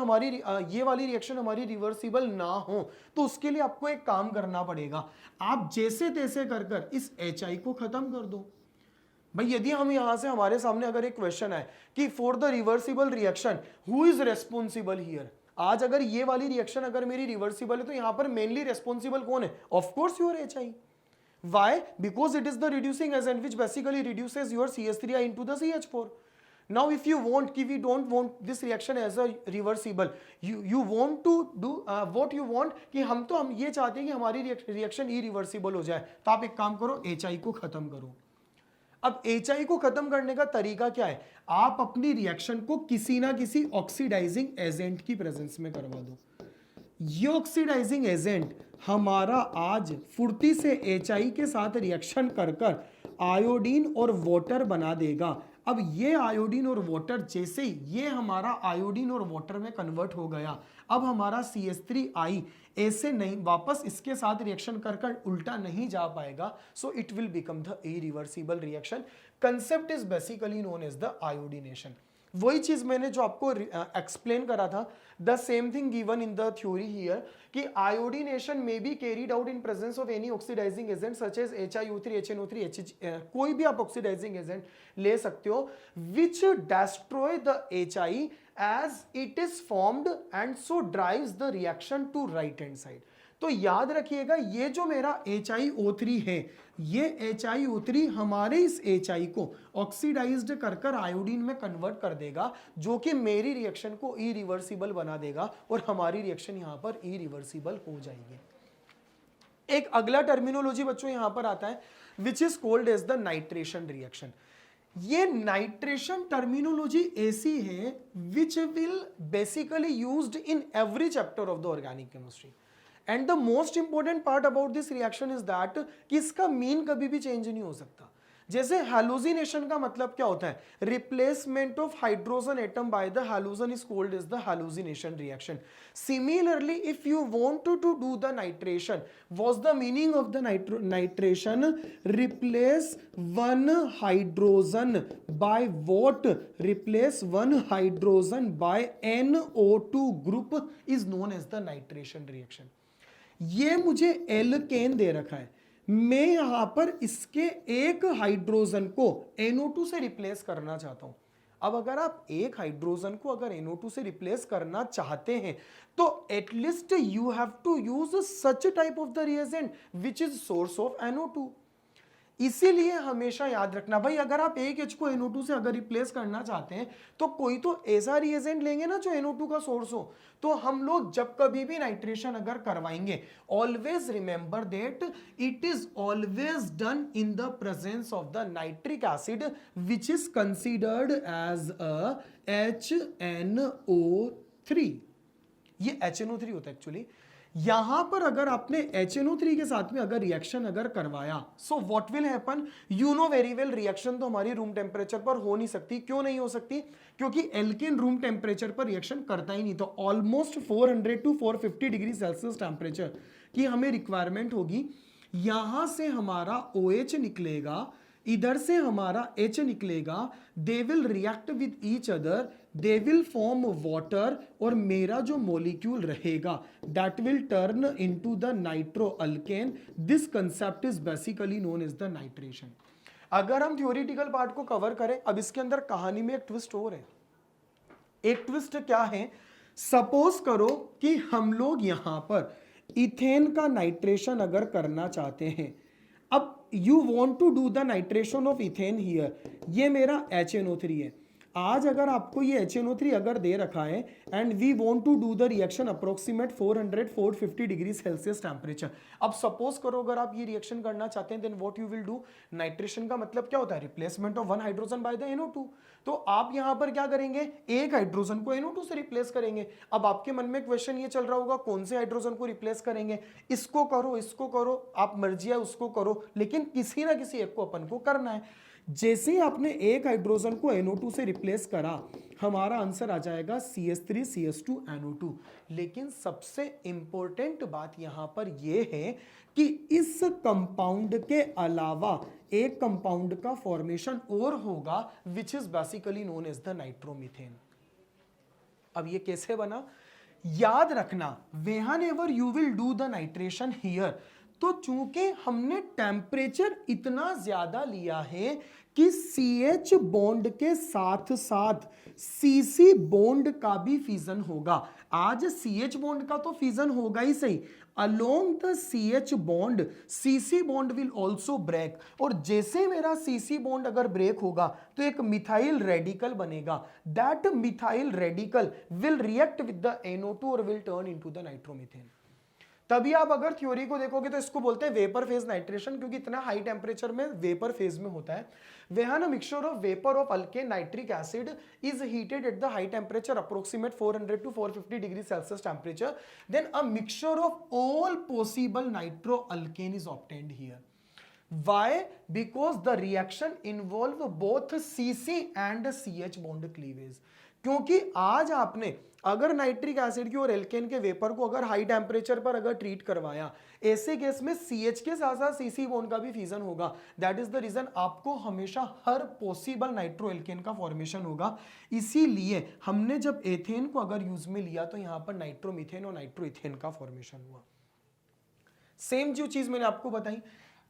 A: ये वाली रिएक्शन हमारी रिवर्सिबल ना हो तो उसके लिए आपको एक काम करना पड़ेगा। आप जैसे तैसे कर कर इस HI को खत्म कर दो। भाई यदि हम यहां से हमारे सामने अगर एक क्वेश्चन है कि for the reversible reaction who is responsible here, आज अगर ये वाली रिएक्शन अगर मेरी रिवर्सिबल है तो यहां पर मेनली रेस्पॉन्सिबल कौन है? Of course your HI। Why? Because it is the reducing agent which basically reduces your CH3I into the CH4. Now if you want कि we don't want this reaction as a reversible, you want to do what you want कि हम ये चाहते हैं कि हमारी reaction irreversible हो जाए। तो आप एक काम करो, HI को खत्म करो। अब HI को खत्म करने का तरीका क्या है? आप अपनी रिएक्शन को किसी ना किसी ऑक्सीडाइजिंग एजेंट की प्रेजेंस में करवा दो। ये ऑक्सीडाइजिंग एजेंट हमारा आज फुर्ती से HI के साथ रिएक्शन कर कर आयोडीन और वाटर बना देगा। अब ये आयोडीन और वाटर जैसे ये हमारा आयोडीन और वाटर में कन्वर्ट हो गया, अब हमारा CH3I ऐसे नहीं वापस इसके साथ रिएक्शन कर कर उल्टा नहीं जा पाएगा। So it will become the irreversible reaction. Concept is basically known as the iodination. वही चीज मैंने जो आपको एक्सप्लेन करा था, the same thing given in the theory here कि iodination may be carried out in presence of any oxidising agent such as HiO3, HNO3, कोई भी आप ऑक्सीडाइजिंग एजेंट ले सकते हो which destroy the HI as it is formed and so drives the reaction to right hand side. तो याद रखिएगा ये जो मेरा HiO3 है, ये HiO3 हमारे इस HI को ऑक्सीडाइज्ड कर कर आयोडीन में कन्वर्ट कर देगा जो कि मेरी रिएक्शन को इरिवर्सिबल बना देगा और हमारी रिएक्शन यहां पर इरिवर्सिबल हो जाएगी। एक अगला टर्मिनोलॉजी बच्चों यहां पर आता है which is called as the nitration reaction. ये नाइट्रेशन टर्मिनोलॉजी ऐसी है which will basically used in every chapter of the organic chemistry. And the most important part about this reaction is that कि इसका मीन कभी भी change नहीं हो सकता। जैसे हैलोजिनेशन का मतलब क्या होता है? Replacement of hydrogen atom by the halogen is called as the halogenation reaction. Similarly if you want to do the nitration, what's the meaning of the nitration? Replace one hydrogen by what? Replace one hydrogen by NO2 group is known as the nitration reaction. ये मुझे alkene दे रखा है, मैं यहां पर इसके एक hydrogen को NO2 से रिप्लेस करना चाहता हूं। अब अगर आप एक हाइड्रोजन को अगर NO2 से रिप्लेस करना चाहते हैं तो at least you have to use such type of the reagent which is source of NO2। इसीलिए हमेशा याद रखना भाई, अगर आप एक H को NO2 से अगर रिप्लेस करना चाहते हैं तो कोई तो ऐसा रिएजेंट लेंगे ना जो NO2 का सोर्स हो। तो हम लोग जब कभी भी नाइट्रेशन अगर करवाएंगे, always remember that it is always done in the presence of the nitric acid which is considered as a HNO3। ये HNO3 होता है एक्चुअली। यहां पर अगर आपने HNO3 के साथ में अगर रिएक्शन अगर करवाया, so what will happen? You know very well, reaction तो हमारी रूम टेम्परेचर पर हो नहीं सकती। क्यों नहीं हो सकती? क्योंकि एल्केन रूम टेम्परेचर पर रिएक्शन करता ही नहीं। तो almost 400 to 450 degree Celsius temperature की हमें रिक्वायरमेंट होगी। यहां से हमारा OH निकलेगा, इधर से हमारा H निकलेगा, they will react with each other, they will form water और मेरा जो मॉलिक्यूल रहेगा that will turn into the nitro alkane. This concept is basically known as the nitration. अगर हम थ्योरेटिकल पार्ट को कवर करें, अब इसके अंदर कहानी में एक ट्विस्ट और है। एक ट्विस्ट क्या है? सपोज करो कि हम लोग यहां पर इथेन का नाइट्रेशन अगर करना चाहते हैं। अब you want to do the nitration of ethane here, ये मेरा HNO3 है। आज अगर आपको ये HNO3 अगर दे रखा है and we want to do the reaction approximate 450 degree Celsius temperature, अब सपोज करो अगर आप ये रिएक्शन करना चाहते हैं, then what you will do, nitration का मतलब क्या होता है, replacement of one hydrogen by the NO2। तो आप यहां पर क्या करेंगे, एक हाइड्रोजन को NO2 से रिप्लेस करेंगे। अब आपके मन में क्वेश्चन ये चल रहा होगा कौन से हाइड्रोजन को रिप्लेस करेंगे, इसको करो, आप मर्जी है उसको करो, लेकिन किसी ना किसी एक को अपन को करना है। जैसे ही आपने एक हाइड्रोजन को NO2 से रिप्लेस करा, हमारा आंसर आ जाएगा CH3CH2NO2। लेकिन सबसे इंपॉर्टेंट बात यहां पर यह है कि इस कंपाउंड के अलावा एक कंपाउंड का फॉर्मेशन और होगा which is basically known as the nitromethane. अब ये कैसे बना, याद रखना, whenever you will do the nitration here, तो चूंकि हमने टेम्परेचर इतना ज्यादा लिया है कि CH बॉन्ड के साथ साथ CC बॉन्ड का भी फिजन होगा। आज CH बॉन्ड का तो फिजन होगा ही सही, along the CH bond CC bond will also break, और जैसे मेरा CC बॉन्ड अगर ब्रेक होगा तो एक मिथाइल रेडिकल बनेगा। That methyl radical will react with the NO2 और will turn into the nitromethane. तभी आप अगर थ्योरी को देखोगे तो इसको बोलते हैं वेपर फेज नाइट्रेशन, क्योंकि इतना हाई टेम्परेचर में वेपर फेज में होता है। When a mixture of vapour of alkane nitric acid is heated at the high temperature approximate 400 to 450 degree Celsius temperature, then a mixture of all possible nitro alkane is obtained here. Why? Because the reaction involve both CC and CH bond cleavage। क्योंकि आज आपने अगर nitric acid की और alkene के vapour को अगर high temperature पर अगर ट्रीट करवाया, ऐसे केस में CH के साथ साथ CC बॉन्ड का भी फ्यूजन होगा। दैट इज द रीजन आपको हमेशा हर पॉसिबल नाइट्रो एल्केन का फॉर्मेशन होगा। इसीलिए हमने जब एथेन को अगर यूज में लिया तो यहां पर नाइट्रोमीथेन और नाइट्रो इथेन का फॉर्मेशन हुआ। सेम जो चीज मैंने आपको बताई,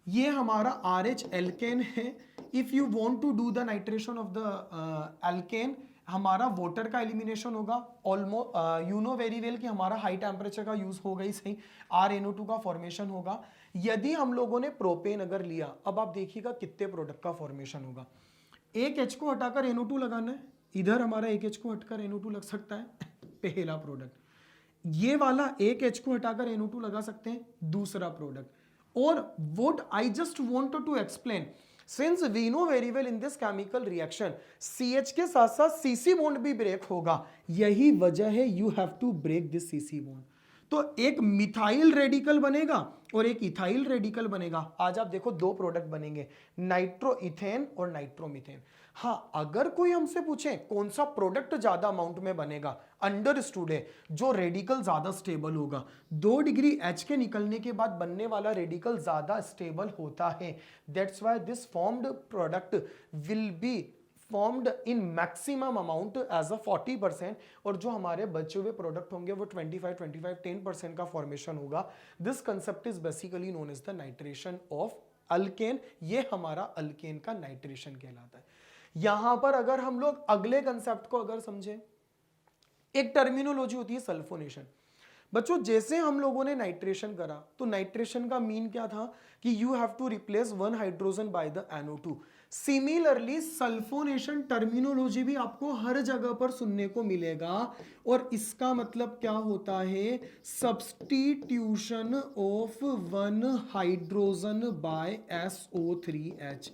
A: ये हमारा RH एल्केन है। If you want to do the nitration of the alkane, हमारा वाटर का एलिमिनेशन होगा। Almost you know very well कि हमारा हाई टेम्परेचर का यूज होगा ही सही, RNO2 का फॉर्मेशन होगा। यदि हम लोगों ने प्रोपेन अगर लिया, अब आप देखिएगा कितने प्रोडक्ट का फॉर्मेशन होगा। एक H को हटाकर NO2 लगाना है, इधर हमारा एक H को हटकर NO2 लग सकता है, पहला प्रोडक्ट। ये वाला एक H को हटाकर NO2 लगा सकते हैं, दूसरा प्रोडक्ट। और what I just wanted to explain, since we know very well in this chemical reaction CH के साथ साथ CC बॉन्ड भी ब्रेक होगा, यही वजह है you have to break this CC bond. तो एक मिथाइल रेडिकल बनेगा और एक इथाइल रेडिकल बनेगा। आज आप देखो दो प्रोडक्ट बनेंगे, नाइट्रो इथेन और नाइट्रोमीथेन। हाँ, अगर कोई हमसे पूछे कौन सा प्रोडक्ट ज्यादा अमाउंट में बनेगा, अंडरस्टूड है जो रेडिकल ज्यादा स्टेबल होगा। 2 डिग्री H के निकलने के बाद बनने वाला रेडिकल ज्यादा स्टेबल होता है। That's why this formed product will be formed in maximum amount as a 40%, और जो हमारे बचे हुए प्रोडक्ट होंगे वो 10% का फॉर्मेशन होगा। This concept is basically known as the nitration of alkane. ये हमारा अल्केन का नाइट्रेशन कहलाता है। यहां पर अगर हम लोग अगले कंसेप्ट को अगर समझें, एक टर्मिनोलॉजी होती है सल्फोनेशन। बच्चों, जैसे हम लोगों ने नाइट्रेशन करा तो नाइट्रेशन का मीन क्या था कि you have to replace one hydrogen by the NO2। Similarly sulphonation terminology भी आपको हर जगह पर सुनने को मिलेगा, और इसका मतलब क्या होता है, substitution of one hydrogen bye SO3H।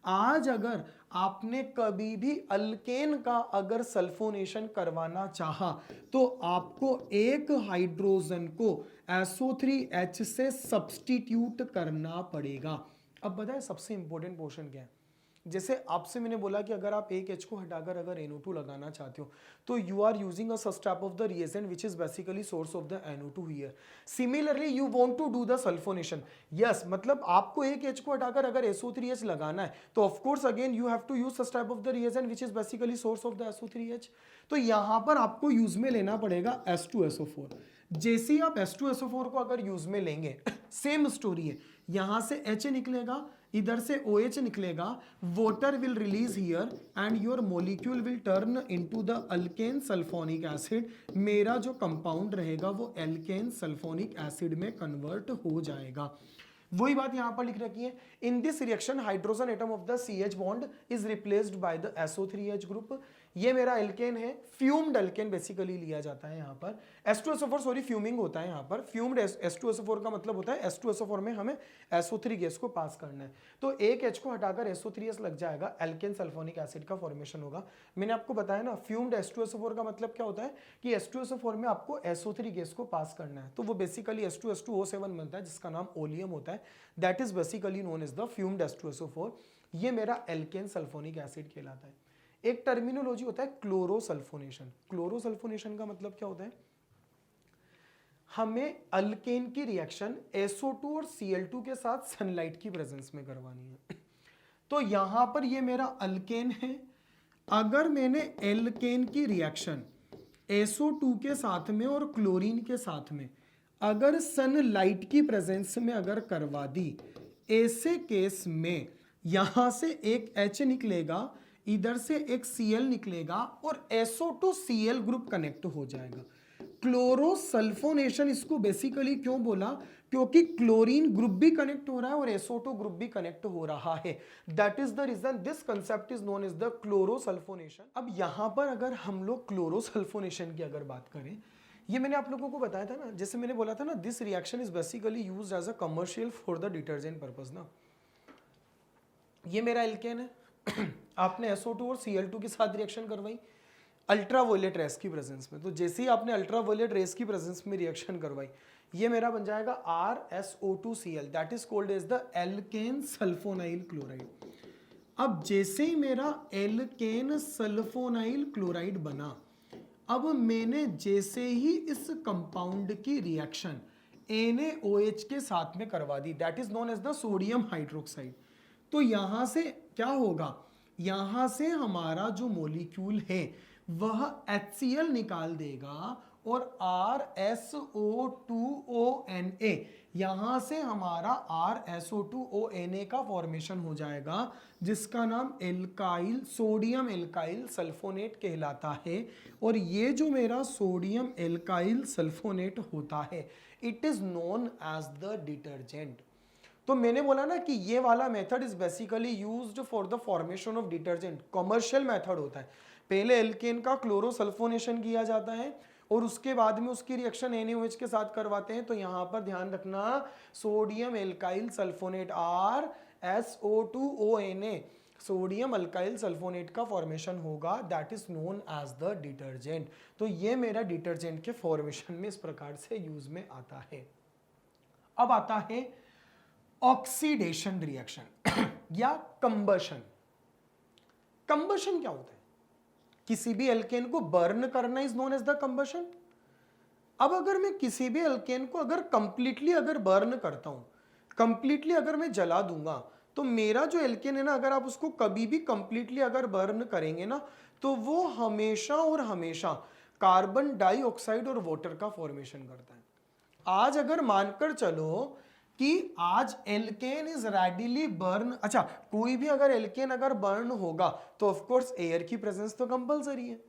A: आज अगर आपने कभी भी अल्केन का अगर सल्फोनेशन करवाना चाहा तो आपको एक हाइड्रोजन को SO3H से सब्स्टिट्यूट करना पड़ेगा। अब बताएं सबसे इंपॉर्टेंट पोर्शन क्या है। जैसे आपसे मैंने बोला कि अगर आप एक H को हटाकर अगर NO2 लगाना चाहते हो तो you are using a substrate of the reagent which is basically source of the NO2 here. Similarly you want to do the sulphonation. Yes, मतलब आपको एक H को हटाकर अगर SO3H लगाना है तो of course again you have to use substrate of the reagent which is basically source of the SO3H। तो यहां पर आपको यूज में लेना पड़ेगा H2SO4। जैसे ही आप H2SO4 को अगर यूज में लेंगे, सेम स्टोरी है, यहां से H निकलेगा, इधर से OH निकलेगा, water will release here and your molecule will turn into the alkane sulphonic acid. मेरा जो कंपाउंड रहेगा वो एल्केन सल्फोनिक एसिड में कन्वर्ट हो जाएगा। वही बात यहां पर लिख रखी है, in this reaction hydrogen atom of the CH bond is replaced by the SO3H group. ये मेरा एल्केन है, फ्यूम्ड एल्केन बेसिकली लिया जाता है यहाँ पर। H2SO4 सॉरी फ्यूमिंग होता है यहाँ पर। फ्यूम्ड H2SO4 का मतलब होता है H2SO4 में हमें SO3 गैस को पास करना है, तो एक H को हटाकर SO3S लग जाएगा, एल्केन सल्फोनिक एसिड का फॉर्मेशन होगा। मैंने आपको बताया ना फ्यूम्ड H2SO4 का मतलब क्या होता है कि H2SO4 में आपको SO3 गैस को पास करना है, तो वो बेसिकली H2S2O7 बनता है जिसका नाम ओलियम होता है, that is basically known as the fumed H2SO4। ये मेरा एल्केन सल्फोनिक एसिड कहलाता है। एक टर्मिनोलॉजी होता है क्लोरोसल्फोनेशन। क्लोरोसल्फोनेशन का मतलब क्या होता है, हमें अल्केन की रिएक्शन SO2 और Cl2 के साथ सनलाइट की प्रेजेंस में करवानी है। तो यहां पर ये मेरा अल्केन है, अगर मैंने एल्केन की रिएक्शन SO2 के साथ में और क्लोरीन के साथ में अगर सनलाइट की प्रेजेंस में अगर करवा दी, ऐसे केस में यहां से एक H निकलेगा, इधर से एक Cl निकलेगा और SO2 Cl ग्रुप कनेक्ट हो जाएगा। क्लोरोसल्फोनेशन इसको बेसिकली क्यों बोला, क्योंकि क्लोरीन ग्रुप भी कनेक्ट हो रहा है और SO2 ग्रुप भी कनेक्ट हो रहा है, that is the reason this concept is known as the chlorosulphonation. अब यहां पर अगर हम लोग क्लोरोसल्फोनेशन की अगर बात करें, ये मैंने आप लोगों को बताया था ना, जैसे मैंने बोला था ना, this reaction is basically used as a commercial for the detergent purpose ना। ये मेरा एल्केन है, आपने SO2 और Cl2 के साथ रिएक्शन करवाई अल्ट्रावायलेट रेस की प्रेजेंस में, तो जैसे ही आपने अल्ट्रावायलेट रेस की प्रेजेंस में रिएक्शन करवाई, ये मेरा बन जाएगा RSO2Cl, that is called as the alkane sulphonyl chloride. अब जैसे ही मेरा एल्केन सल्फोनाइल क्लोराइड बना, अब मैंने जैसे ही इस कंपाउंड की रिएक्शन NaOH के साथ में करवा दी, that is known as the sodium hydroxide, तो यहां से क्या होगा, यहां से हमारा जो मॉलिक्यूल है वह HCl निकाल देगा और RSO2ONA, यहां से हमारा RSO2ONA का फॉर्मेशन हो जाएगा, जिसका नाम एल्काइल सोडियम एल्काइल सल्फोनेट कहलाता है। और ये जो मेरा सोडियम एल्काइल सल्फोनेट होता है, it is known as the detergent. तो मैंने बोला ना कि ये वाला method is basically used for the formation of detergent, commercial method होता है। पहले एल्केन का क्लोरोसल्फोनेशन किया जाता है और उसके बाद में उसकी रिएक्शन NaOH के साथ करवाते हैं, तो यहां पर ध्यान रखना sodium alkyl sulphonate RSO2ONA, sodium alkyl sulphonate का फॉर्मेशन होगा, that is known as the detergent. तो ये मेरा डिटर्जेंट के फॉर्मेशन में इस प्रकार से यूज में आता है। अब आता है ऑक्सीडेशन रिएक्शन या कंबशन। कंबशन क्या होता है, किसी भी एल्केन को बर्न करना is known as the combustion. अब अगर मैं किसी भी एल्केन को अगर कंप्लीटली अगर बर्न करता हूं, कंप्लीटली अगर मैं जला दूंगा, तो मेरा जो एल्केन है ना, अगर आप उसको कभी भी कंप्लीटली अगर बर्न करेंगे ना, तो वो हमेशा और हमेशा कार्बन डाइऑक्साइड और वाटर का फॉर्मेशन करता है। आज अगर मानकर चलो कि आज एल्केन इज रेडिली बर्न, अच्छा कोई भी अगर एल्केन अगर बर्न होगा तो ऑफ कोर्स एयर की प्रेजेंस तो कंपलसरी है।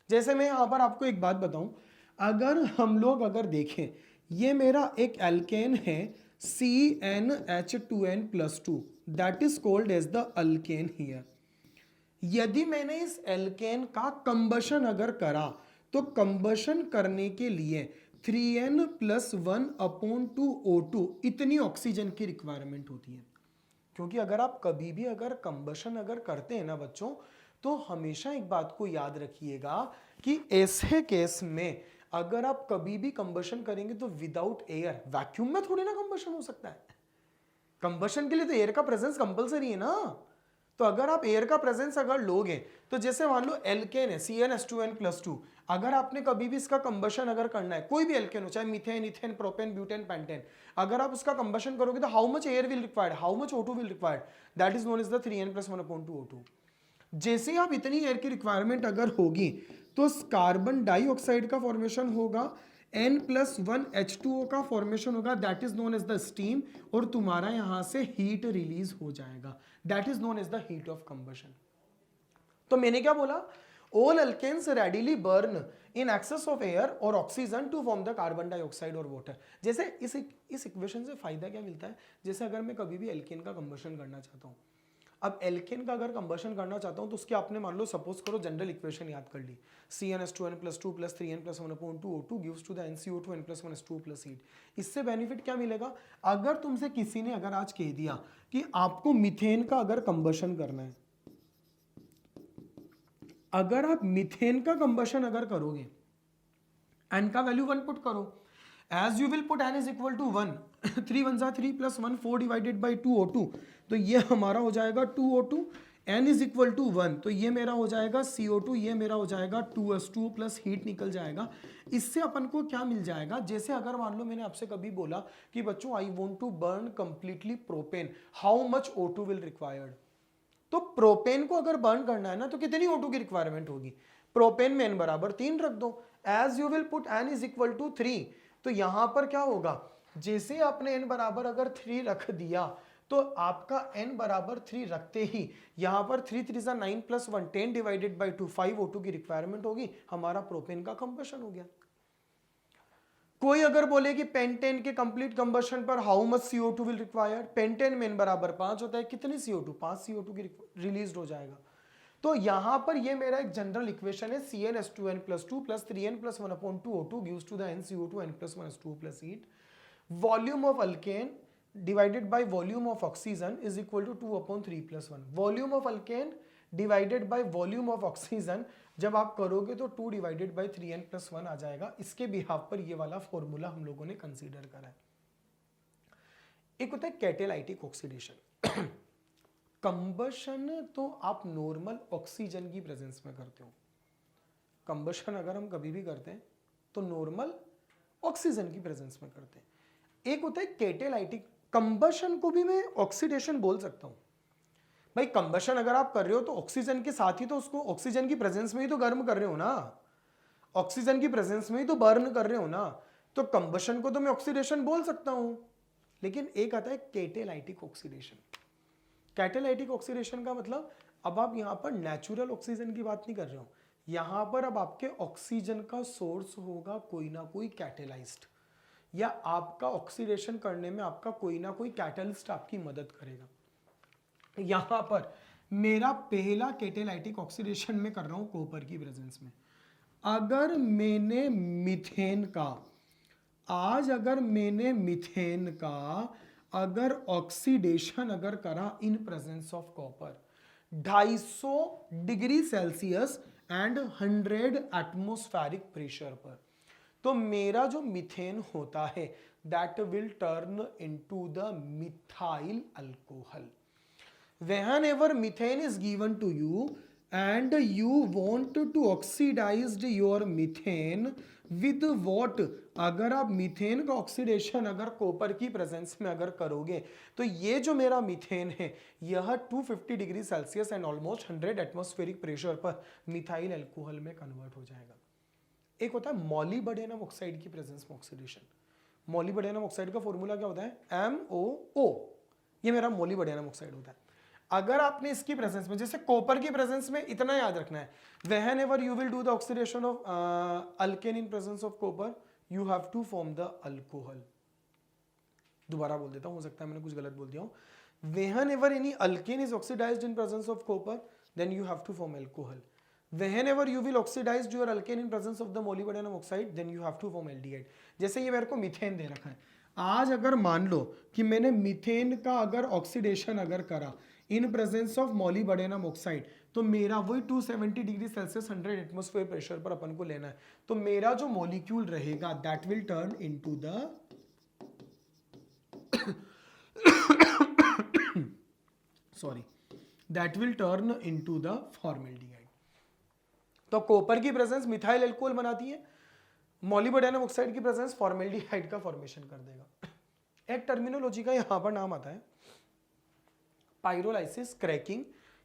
A: जैसे मैं यहां पर आपको एक बात बताऊं, अगर हम लोग अगर देखें, ये मेरा एक एल्केन है CnH2n+2, that is called as the alkane here. यदि मैंने इस एल्केन का कंबशन अगर करा, तो कंबशन करने के लिए 3n+1/2O2 इतनी ऑक्सीजन की रिक्वायरमेंट होती है। क्योंकि अगर आप कभी भी अगर कंबशन अगर करते हैं ना बच्चों, तो हमेशा एक बात को याद रखिएगा कि ऐसे केस में अगर आप कभी भी कंबशन करेंगे तो विदाउट एयर, वैक्यूम में थोड़ी ना कंबशन हो सकता है। कंबशन के लिए तो एयर का प्रेजेंस कंपलसरी है ना। तो अगर आप एयर का प्रेजेंस अगर लोगे, तो जैसे मान लो एल्केन है CnH2n+2, अगर आपने कभी भी इसका कंबशन अगर करना है, कोई भी एल्केन हो, चाहे methane, ethane, propane, butane, pentane, अगर आप उसका कंबशन करोगे तो how much air will required, how much O2 will required, that is known as the 3n+1/2O2। जैसे आप इतनी एयर की रिक्वायरमेंट अगर होगी, तो कार्बन डाइऑक्साइड का फॉर्मेशन होगा, N+1H2O का फॉर्मेशन होगा, that is known as the steam, और तुम्हारा यहां से हीट रिलीज हो जाएगा, that is known as the heat of combustion. तो मैंने क्या बोला, all alkanes readily burn in excess of air और oxygen to form the carbon dioxide और वाटर। जैसे इस इक्वेशन से फायदा क्या मिलता है, जैसे अगर मैं कभी भी एल्केन का कंबशन करना चाहता हूं, अब एल्केन का अगर कंबशन करना चाहता हूं तो उसके आपने मान लो सपोज करो जनरल इक्वेशन याद कर ली, CnH2n+2 + 3n+1/2O2 gives to the NCO2n+1 2 + heat। इससे बेनिफिट क्या मिलेगा? अगर तुमसे किसी ने अगर आज कह दिया कि आपको मीथेन का अगर कंबशन करना है, अगर आप मीथेन का कंबशन अगर करोगे, एन का वैल्यू 1 पुट करो, as you will put n is equal to 1, 3 1 3 + 1 4 divided by 2O2, तो ये हमारा हो जाएगा 2O2, n is equal to 1, तो ये मेरा हो जाएगा CO2, ये मेरा हो जाएगा 2s2 प्लस हीट निकल जाएगा। इससे अपन को क्या मिल जाएगा? जैसे अगर मान लो मैंने आपसे कभी बोला कि बच्चों I want to burn completely propane, how much O2 will required, तो प्रोपेन को अगर बर्न करना है ना तो कितनी O2 की रिक्वायरमेंट होगी? प्रोपेन में n बराबर 3 रख दो, as you will put n is equal to 3, तो यहां पर क्या होगा? जैसे आपने n बराबर अगर 3 रख दिया तो आपका n बराबर 3 रखते ही यहां पर 3 3 9 + 1 10 डिवाइडेड बाई 2 5 O2 की रिक्वायरमेंट होगी, हमारा प्रोपेन का कंबशन हो गया। कोई अगर बोले कि पेंटेन के कंप्लीट कंबशन पर how much CO2 will required, pentane में n बराबर 5 होता है, कितनी CO2? 5 CO2 की रिलीज हो जाएगा। तो यहां पर ये मेरा एक जनरल इक्वेशन है, CnH2n+2 + 3n+1/2O2 gives to the NCO2n+1 2 + heat, volume of alkane divided by volume of oxygen is equal to 2/3 + 1। Volume of alkane divided by volume of oxygen जब आप करोगे तो 2 डिवाइडेड बाय 3n+1 आ जाएगा। इसके behalf पर ये वाला फॉर्मूला हम लोगों ने कंसीडर करा है। एक होता है कैटेलाइटिक ऑक्सीडेशन। कंबशन तो आप नॉर्मल ऑक्सीजन की प्रेजेंस में करते हो। कंबशन अगर हम कभी भी करते हैं तो नॉर्मल ऑक्सीजन की प्रेजेंस में करते हैं। एक होता है कैटेलाइटिक, कंबशन को भी मैं ऑक्सीडेशन बोल सकता हूं। भाई कंबशन अगर आप कर रहे हो तो ऑक्सीजन के साथ ही तो उसको ऑक्सीजन की प्रेजेंस में ही तो गर्म कर रहे हो ना, ऑक्सीजन की प्रेजेंस में ही तो बर्न कर रहे हो ना, तो कंबशन को तो मैं ऑक्सीडेशन बोल सकता हूं। लेकिन एक आता है कैटेलाइटिक ऑक्सीडेशन। कैटेलाइटिक ऑक्सीडेशन का मतलब अब आप यहां पर नेचुरल ऑक्सीजन की बात नहीं कर रहे हो, यहां पर अब आपके ऑक्सीजन का सोर्स होगा कोई ना कोई कैटेलाइस्ट, या आपका ऑक्सीडेशन करने में आपका कोई ना कोई कैटलिस्ट आपकी मदद करेगा। यहां पर मेरा पहला कैटेलाइटिक ऑक्सीडेशन में कर रहा हूं कॉपर की प्रेजेंस में। अगर मैंने मीथेन का, आज अगर मैंने मीथेन का अगर ऑक्सीडेशन अगर करा इन presence of copper 250 degree Celsius and 100 atmospheric pressure पर, तो मेरा जो मीथेन होता है that will turn into the methyl alcohol. Whenever methane is given to you and you want to oxidize your methane with what, अगर आप methane का oxidation अगर कॉपर की प्रेजेंस में अगर करोगे तो ये जो मेरा मीथेन है यह 250 degree Celsius and almost 100 atmospheric pressure पर मिथाइल अल्कोहल में कन्वर्ट हो जाएगा। एक होता है मॉलिब्डेनम ऑक्साइड की प्रेजेंस में ऑक्सीडेशन। मॉलिब्डेनम ऑक्साइड का फॉर्मूला क्या होता है? MOO, ये मेरा मॉलिब्डेनम ऑक्साइड होता है। अगर आपने इसकी प्रेजेंस में, जैसे कॉपर की प्रेजेंस में इतना याद रखना है, whenever you will do the oxidation of alkane in presence of copper you have to form the alcohol। दोबारा बोल देता हूं, हो सकता है मैंने कुछ गलत बोल दिया हूं। whenever any alkane is oxidized in presence of copper then you have to form alcohol। whenever you will oxidize your alkane in presence of the molybdenum oxide then you have to form aldehyde। जैसे ये मेरे को methane दे रखा है, आज अगर मान लो कि मैंने मीथेन का अगर ऑक्सीडेशन अगर करा इन प्रेजेंस ऑफ मॉलिब्डेनम ऑक्साइड, तो मेरा वही 270 डिग्री सेल्सियस 100 एटमॉस्फेयर प्रेशर पर अपन को लेना है, तो मेरा जो मॉलिक्यूल रहेगा that will turn into the sorry that will turn into the formaldehyde. तो कॉपर की प्रेजेंस मिथाइल अल्कोहल बनाती है, मॉलिब्डेनम ऑक्साइड की प्रेजेंस फॉर्मेल्डिहाइड का फॉर्मेशन कर देगा। एक टर्मिनोलॉजी का यहां पर नाम आता है पाइरोलाइसिस, क्रैकिंग,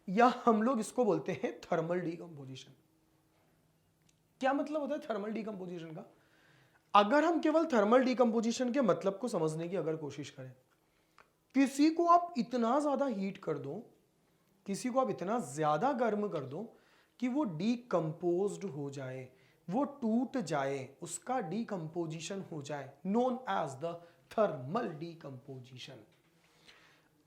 A: या हम लोग इसको बोलते हैं थर्मल डीकंपोजिशन। क्या मतलब होता है थर्मल डीकंपोजिशन का? अगर हम केवल थर्मल डीकंपोजिशन के मतलब को समझने की अगर कोशिश करें, किसी को आप इतना ज्यादा हीट कर दो, किसी को आप इतना ज्यादा गर्म कर दो कि वो डीकंपोज्ड हो जाए, वो टूट जाए, उसका डीकंपोजिशन हो जाए, known as the thermal decomposition.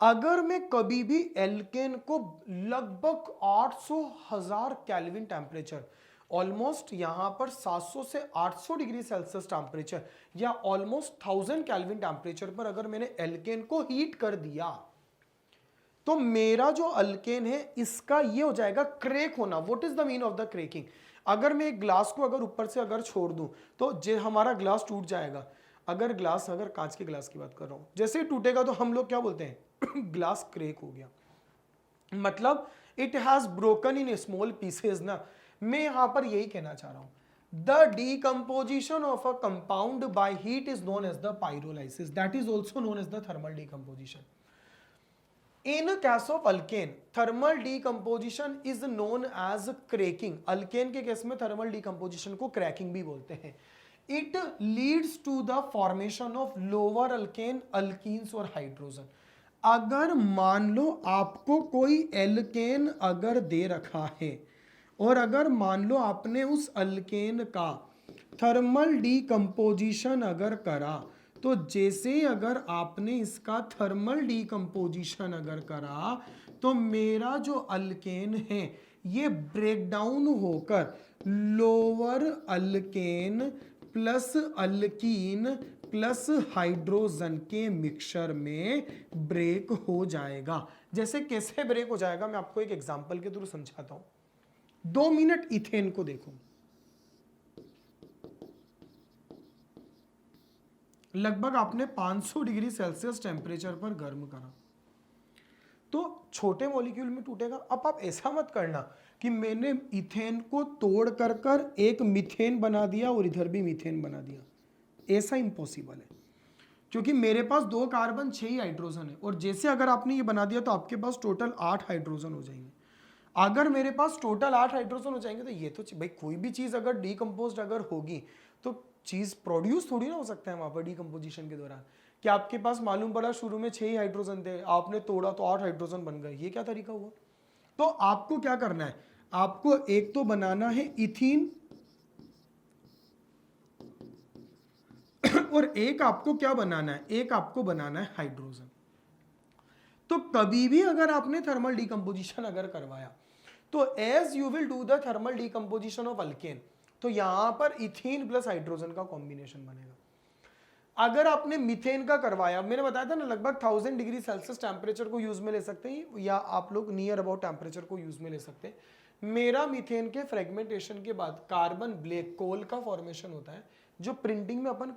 A: अगर मैं कभी भी एल्केन को लगभग 800,000 केल्विन टेम्परेचर, ऑलमोस्ट यहां पर 700 से 800 डिग्री सेल्सियस टेम्परेचर या ऑलमोस्ट 1000 केल्विन टेम्परेचर पर अगर मैंने एल्केन को हीट कर दिया, तो मेरा जो अल्केन है इसका ये हो जाएगा क्रेक होना। What is the mean of the cracking? अगर मैं एक ग्लास को अगर ऊपर से अगर छोड़ दूं तो जे हमारा ग्लास टूट जाएगा। अगर ग्लास, अगर कांच के ग्लास की बात कर रहा हूं, जैसे ही टूटेगा तो हम लोग क्या बोलते हैं ग्लास क्रेक हो गया, मतलब it has broken in small pieces ना। मैं यहां पर यही कहना चाह रहा हूं, the decomposition of a compound by heat is known as the pyrolysis, that is also known as the thermal decomposition. In case of alkane, thermal decomposition is known as cracking. Alkane के case में thermal decomposition को cracking भी बोलते हैं. It leads to the formation of lower alkane, alkenes और hydrogen. अगर मान लो आपको कोई एल्केन अगर दे रखा है और अगर मान लो आपने उस अल्केन का थर्मल डीकम्पोजिशन अगर करा, तो जैसे अगर आपने इसका थर्मल डीकम्पोजिशन अगर करा तो मेरा जो अल्केन है ये ब्रेक डाउन होकर lower alkane plus alkyne plus hydrogen के मिक्सचर में ब्रेक हो जाएगा. जैसे कैसे ब्रेक हो जाएगा मैं आपको एक एग्जांपल के थ्रू समझाता हूं. 2 मिनट इथेन को देखो, लगभग आपने 500 डिग्री सेल्सियस टेम्परेचर पर गर्म करा तो छोटे मॉलिक्यूल में टूटेगा. अब आप ऐसा मत करना कि मैंने इथेन को तोड़ कर कर एक मीथेन बना दिया और इधर भी मीथेन बना दिया, ऐसा इम्पॉसिबल है, क्योंकि मेरे पास 2 कार्बन 6 ही हाइड्रोजन है और जैसे अगर आपने ये बना दिया तो आपके पास टोटल 8 हाइड्रोजन हो जाएंगे. अगर मेरे पास टोटल 8 हाइड्रोजन हो जाएंगे तो ये तो भाई कोई भी चीज अगर डीकम्पोज अगर होगी तो चीज प्रोड्यूस थोड़ी ना हो सकता है वहां पर डीकम्पोजिशन के दौरान. कि आपके पास मालूम पड़ा शुरू में 6 ही हाइड्रोजन थे, आपने तोड़ा तो 8 हाइड्रोजन बन गए, ये क्या तरीका हुआ? तो आपको क्या करना है, आपको एक तो बनाना है इथीन और एक आपको क्या बनाना है, एक आपको बनाना है हाइड्रोजन. तो कभी भी अगर आपने थर्मल डीकम्पोजिशन अगर करवाया तो as you will do the thermal decomposition of alkane, तो यहां पर इथीन प्लस हाइड्रोजन का कॉम्बिनेशन बनेगा. अगर आपने मीथेन का करवाया, मैंने बताया था ना लगभग 1000 डिग्री सेल्सियस टेम्परेचर को यूज में ले सकते हैं या आप लोग नियर अबाउट टेम्परेचर को यूज में ले सकते हैं. मेरा मीथेन के फ्रेगमेंटेशन के बाद कार्बन ब्लैक कोल का फॉर्मेशन होता है, जो प्रिंटिंग में अपन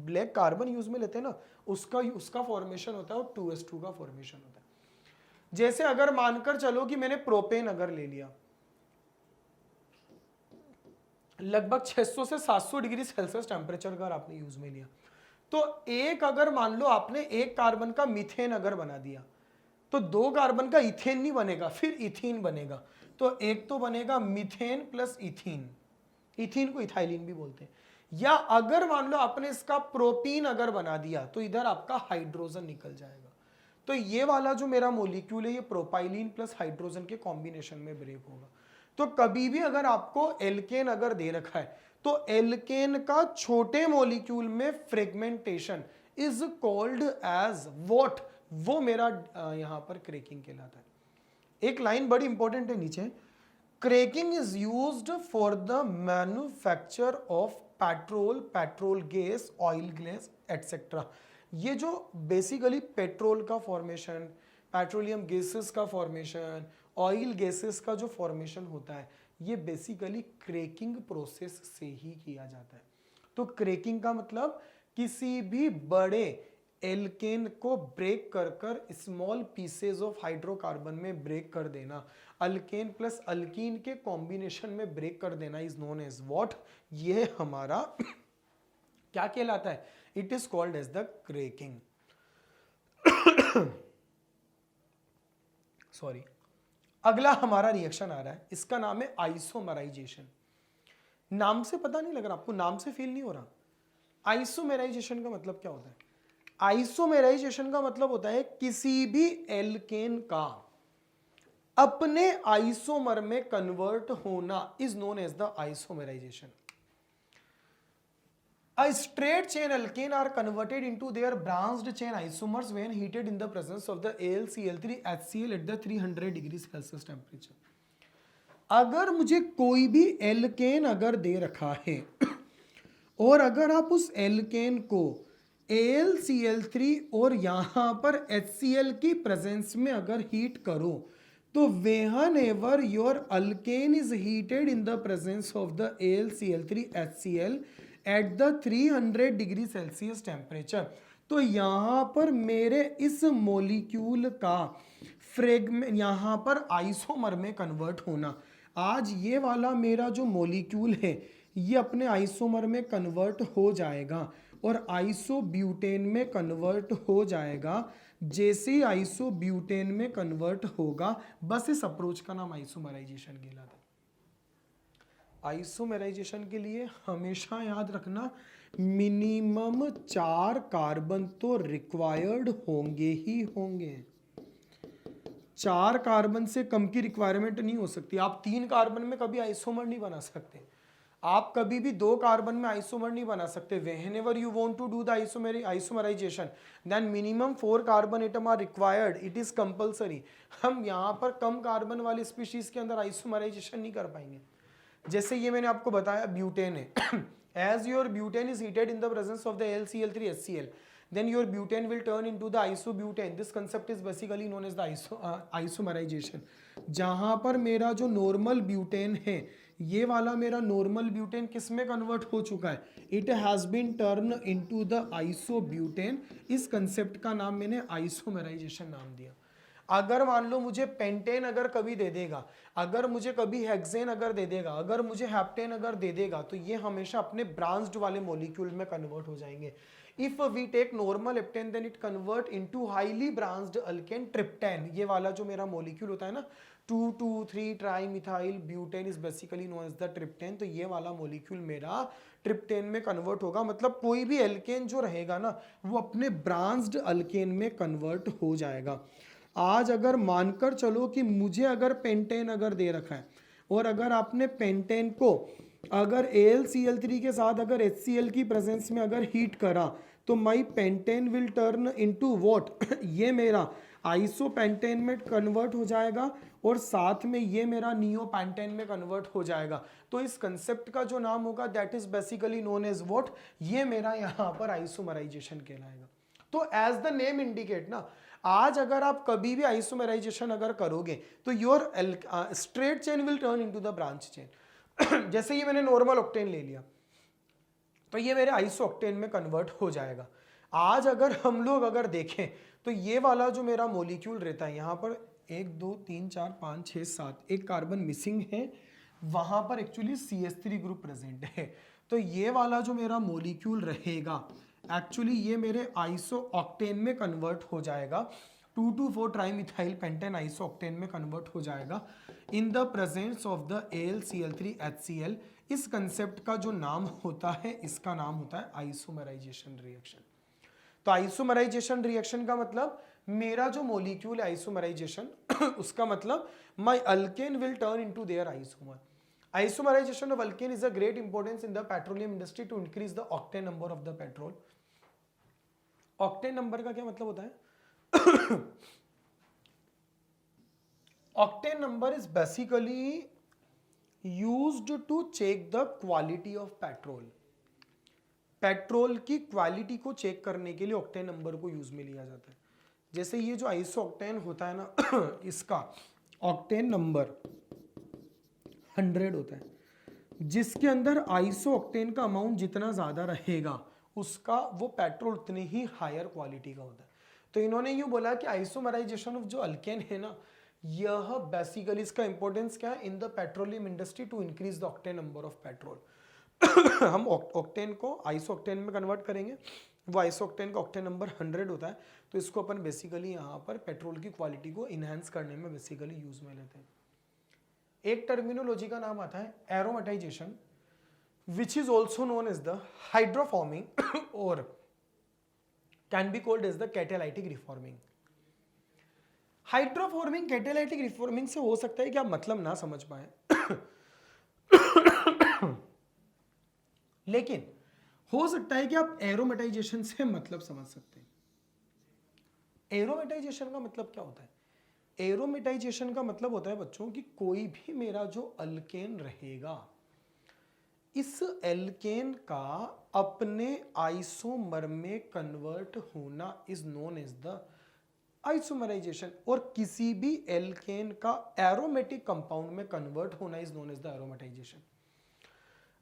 A: ब्लैक कार्बन यूज में लेते हैं ना, उसका फॉर्मेशन होता है और 2s2 का फॉर्मेशन होता है. जैसे अगर मानकर चलो कि मैंने प्रोपेन अगर ले लिया, लगभग 600 से 700 डिग्री सेल्सियस टेम्परेचर का आपने यूज में लिया, तो एक अगर मान लो आपने एक कार्बन का मीथेन अगर बना दिया तो 2 कार्बन का इथेन नहीं बनेगा, फिर इथीन बनेगा. तो एक तो बनेगा मीथेन प्लस इथीन, इथीन को इथाइलिन भी बोलते हैं. या अगर मान लो आपने इसका प्रोपीन अगर बना दिया तो इधर आपका हाइड्रोजन निकल जाएगा. तो ये वाला जो मेरा मोलिक्यूल है ये प्रोपाइलिन प्लस हाइड्रोजन के कॉम्बिनेशन में ब्रेक होगा. तो कभी भी अगर आपको एल्केन अगर दे रखा है तो एल्केन का छोटे मॉलिक्यूल में fragmentation is called as what, वो मेरा यहां पर क्रेकिंग कहलाता है. एक लाइन बड़ी इंपॉर्टेंट है नीचे, cracking is used for the manufacture of petrol, petrol gas, oil gas etcetera. ये जो बेसिकली पेट्रोल का फॉर्मेशन, पेट्रोलियम गैसेस का फॉर्मेशन, ऑयल गैसेस का जो फॉर्मेशन होता है ये बेसिकली क्रेकिंग प्रोसेस से ही किया जाता है. तो क्रेकिंग का मतलब किसी भी बड़े एल्केन को ब्रेक कर कर स्मॉल पीसेज ऑफ हाइड्रोकार्बन में ब्रेक कर देना, अल्केन प्लस अल्कीन के कॉम्बिनेशन में ब्रेक कर देना इज नोन एज व्हाट, ये हमारा क्या कहलाता है, it is called as the cracking. Sorry. अगला हमारा रिएक्शन आ रहा है, इसका नाम है आइसोमराइजेशन. नाम से पता नहीं लग रहा आपको, नाम से फील नहीं हो रहा. आइसोमेराइजेशन का मतलब क्या होता है? आइसोमेराइजेशन का मतलब होता है किसी भी एल्केन का अपने आइसोमर में कन्वर्ट होना is known as the isomerization. A straight chain alkane are converted into their branched chain isomers when heated in the presence of the AlCl3 HCl at the 300 degree Celsius temperature. अगर मुझे कोई भी alkene अगर दे रखा है और अगर आप उस एल्केन को AlCl3 और यहाँ पर HCl की प्रेजेंस में अगर हीट करो तो whenever your alkane is heated in the presence of the AlCl3 HCl at the 300 degree Celsius temperature, तो यहाँ पर मेरे इस मोलिक्यूल का फ्रेगमेंट यहाँ पर आइसोमर में कन्वर्ट होना, आज ये वाला मेरा जो मोलिक्यूल है ये अपने आइसोमर में कन्वर्ट हो जाएगा और आइसोब्यूटेन में कन्वर्ट हो जाएगा। जैसे ही आइसोब्यूटेन में कन्वर्ट होगा, बस इस अप्रोच का नाम आइसोमराइजेशन कहलाता है। आइसोमराइजेशन के लिए हमेशा याद रखना मिनिमम 4 कार्बन तो रिक्वायर्ड होंगे ही होंगे। 4 कार्बन से कम की रिक्वायरमेंट नहीं हो सकती। आप 3 कार्बन में कभी आइसोमर नहीं बना सकते, आप कभी भी 2 कार्बन में आइसोमर नहीं बना सकते। whenever you want to do the isomerization then minimum 4 carbon atom are required, it is compulsory. हम यहाँ पर कम कार्बन वाली स्पीशीज के अंदर आइसोमराइजेशन नहीं कर पाएंगे। जैसे ये मैंने आपको बताया ब्यूटेन है, as your butane is heated in the presence of the AlCl3 HCl, then your butane will turn into the isobutane. This concept is basically known as the isomerization. जहाँ पर मेरा जो नॉर्मल ब्यूटेन है, ये वाला मेरा normal butane किस में कन्वर्ट हो चुका है, it has been turn into the isobutane. इस कंसेप्ट का नाम मैंने आइसोमेराइजेशन नाम दिया। अगर मान लो मुझे पेंटेन अगर कभी दे देगा, अगर मुझे कभी हेक्सेन अगर दे देगा, अगर मुझे हेप्टेन अगर दे देगा, तो ये हमेशा अपने ब्रांच्ड वाले मॉलिक्यूल में कन्वर्ट हो जाएंगे। If we take normal heptane then it convert into highly branched alkane triptane. ये वाला जो मेरा मॉलिक्यूल होता है ना 2,2,3 trimethyl butane is basically known as the triptane, तो ये वाला मॉलिक्यूल मेरा ट्रिप्टेन में कन्वर्ट होगा। मतलब कोई भी एल्केन जो रहेगा ना वो अपने ब्रांच्ड अल्केन में कन्वर्ट हो जाएगा। आज अगर मानकर चलो कि मुझे अगर पेंटेन अगर दे रखा है और अगर आपने पेंटेन को अगर AlCl3 के साथ अगर HCl की प्रेजेंस में अगर हीट करा तो my pentane will turn into what, ये मेरा आइसोपेंटेन में कन्वर्ट हो जाएगा और साथ में ये मेरा नियोपेंटेन में कन्वर्ट हो जाएगा। तो इस कंसेप्ट का जो नाम होगा that is basically known as what, ये मेरा यहाँ पर आइसोमराइजेशन कहलाएगा। तो एज द नेम इंडिकेट ना, आज अगर आप कभी भी आइसोमेराइजेशन अगर करोगे तो your straight chain will turn into the branch chain. जैसे ये मैंने नॉर्मल ऑक्टेन ले लिया तो ये मेरे आइसो ऑक्टेन में कन्वर्ट हो जाएगा। आज अगर हम लोग अगर देखें तो ये वाला जो मेरा मॉलिक्यूल रहता है, यहाँ पर 1 2 3 4 5 6 7 एक कार्बन मिसिंग है, वहां पर एक्चुअली CH3 ग्रुप प्रेजेंट है। तो ये वाला जो मेरा मॉलिक्यूल रहेगा एक्चुअली ये मेरे आइसो ऑक्टेन में कन्वर्ट हो जाएगा, 2,2,4 ट्राइमिथाइल पेंटेन आइसो ऑक्टेन में कन्वर्ट हो जाएगा इन the presence of the AlCl3 HCl। इस कंसेप्ट का जो नाम होता है, इसका नाम होता है आइसोमराइजेशन रिएक्शन। तो आइसोमराइजेशन रिएक्शन का मतलब मेरा जो मॉलिक्यूल है आइसोमराइजेशन उसका मतलब my alkane will turn into their isomer. Isomerization of alkane is a great importance in the petroleum industry to increase the octane number of the petrol. Octane number का क्या मतलब होता है? Octane number is basically used to check the quality of petrol. Petrol की quality को check करने के लिए ऑक्टेन नंबर को यूज में लिया जाता है। जैसे ये जो आइसो ऑक्टेन होता है ना इसका ऑक्टेन नंबर 100 होता है, जिसके अंदर आइसो ऑक्टेन का अमाउंट जितना ज्यादा रहेगा उसका वो पेट्रोल उतनी ही हायर क्वालिटी का होता है। तो इन्होंने यूं बोला कि आइसोमराइजेशन ऑफ जो अल्केन है ना, यह बेसिकली इसका इंपॉर्टेंस क्या है in the petroleum industry to increase the octane number of petrol. हम ऑक्टेन को आइसो ऑक्टेन में कन्वर्ट करेंगे, वो आइसो ऑक्टेन का ऑक्टेन नंबर 100 होता है, तो इसको अपन बेसिकली यहाँ पर पेट्रोल की क्वालिटी को इनहेंस करने में बेसिकली यूज में लेते हैं। एक टर्मिनोलॉजी का नाम आता है aromatization, which is also known as the hydroforming और can be called as the catalytic reforming. Hydroforming catalytic reforming से हो सकता है कि आप मतलब ना समझ पाए लेकिन हो सकता है कि आप एरोमेटाइजेशन से मतलब समझ सकते हैं। एरोमेटाइजेशन का मतलब क्या होता है? एरोमेटाइजेशन का मतलब होता है बच्चों कि कोई भी मेरा जो अल्केन रहेगा, इस एल्केन का अपने आइसोमर में कन्वर्ट होना is known as the isomerization, और किसी भी एल्केन का एरोमेटिक कंपाउंड में कन्वर्ट होना is known as the aromatization.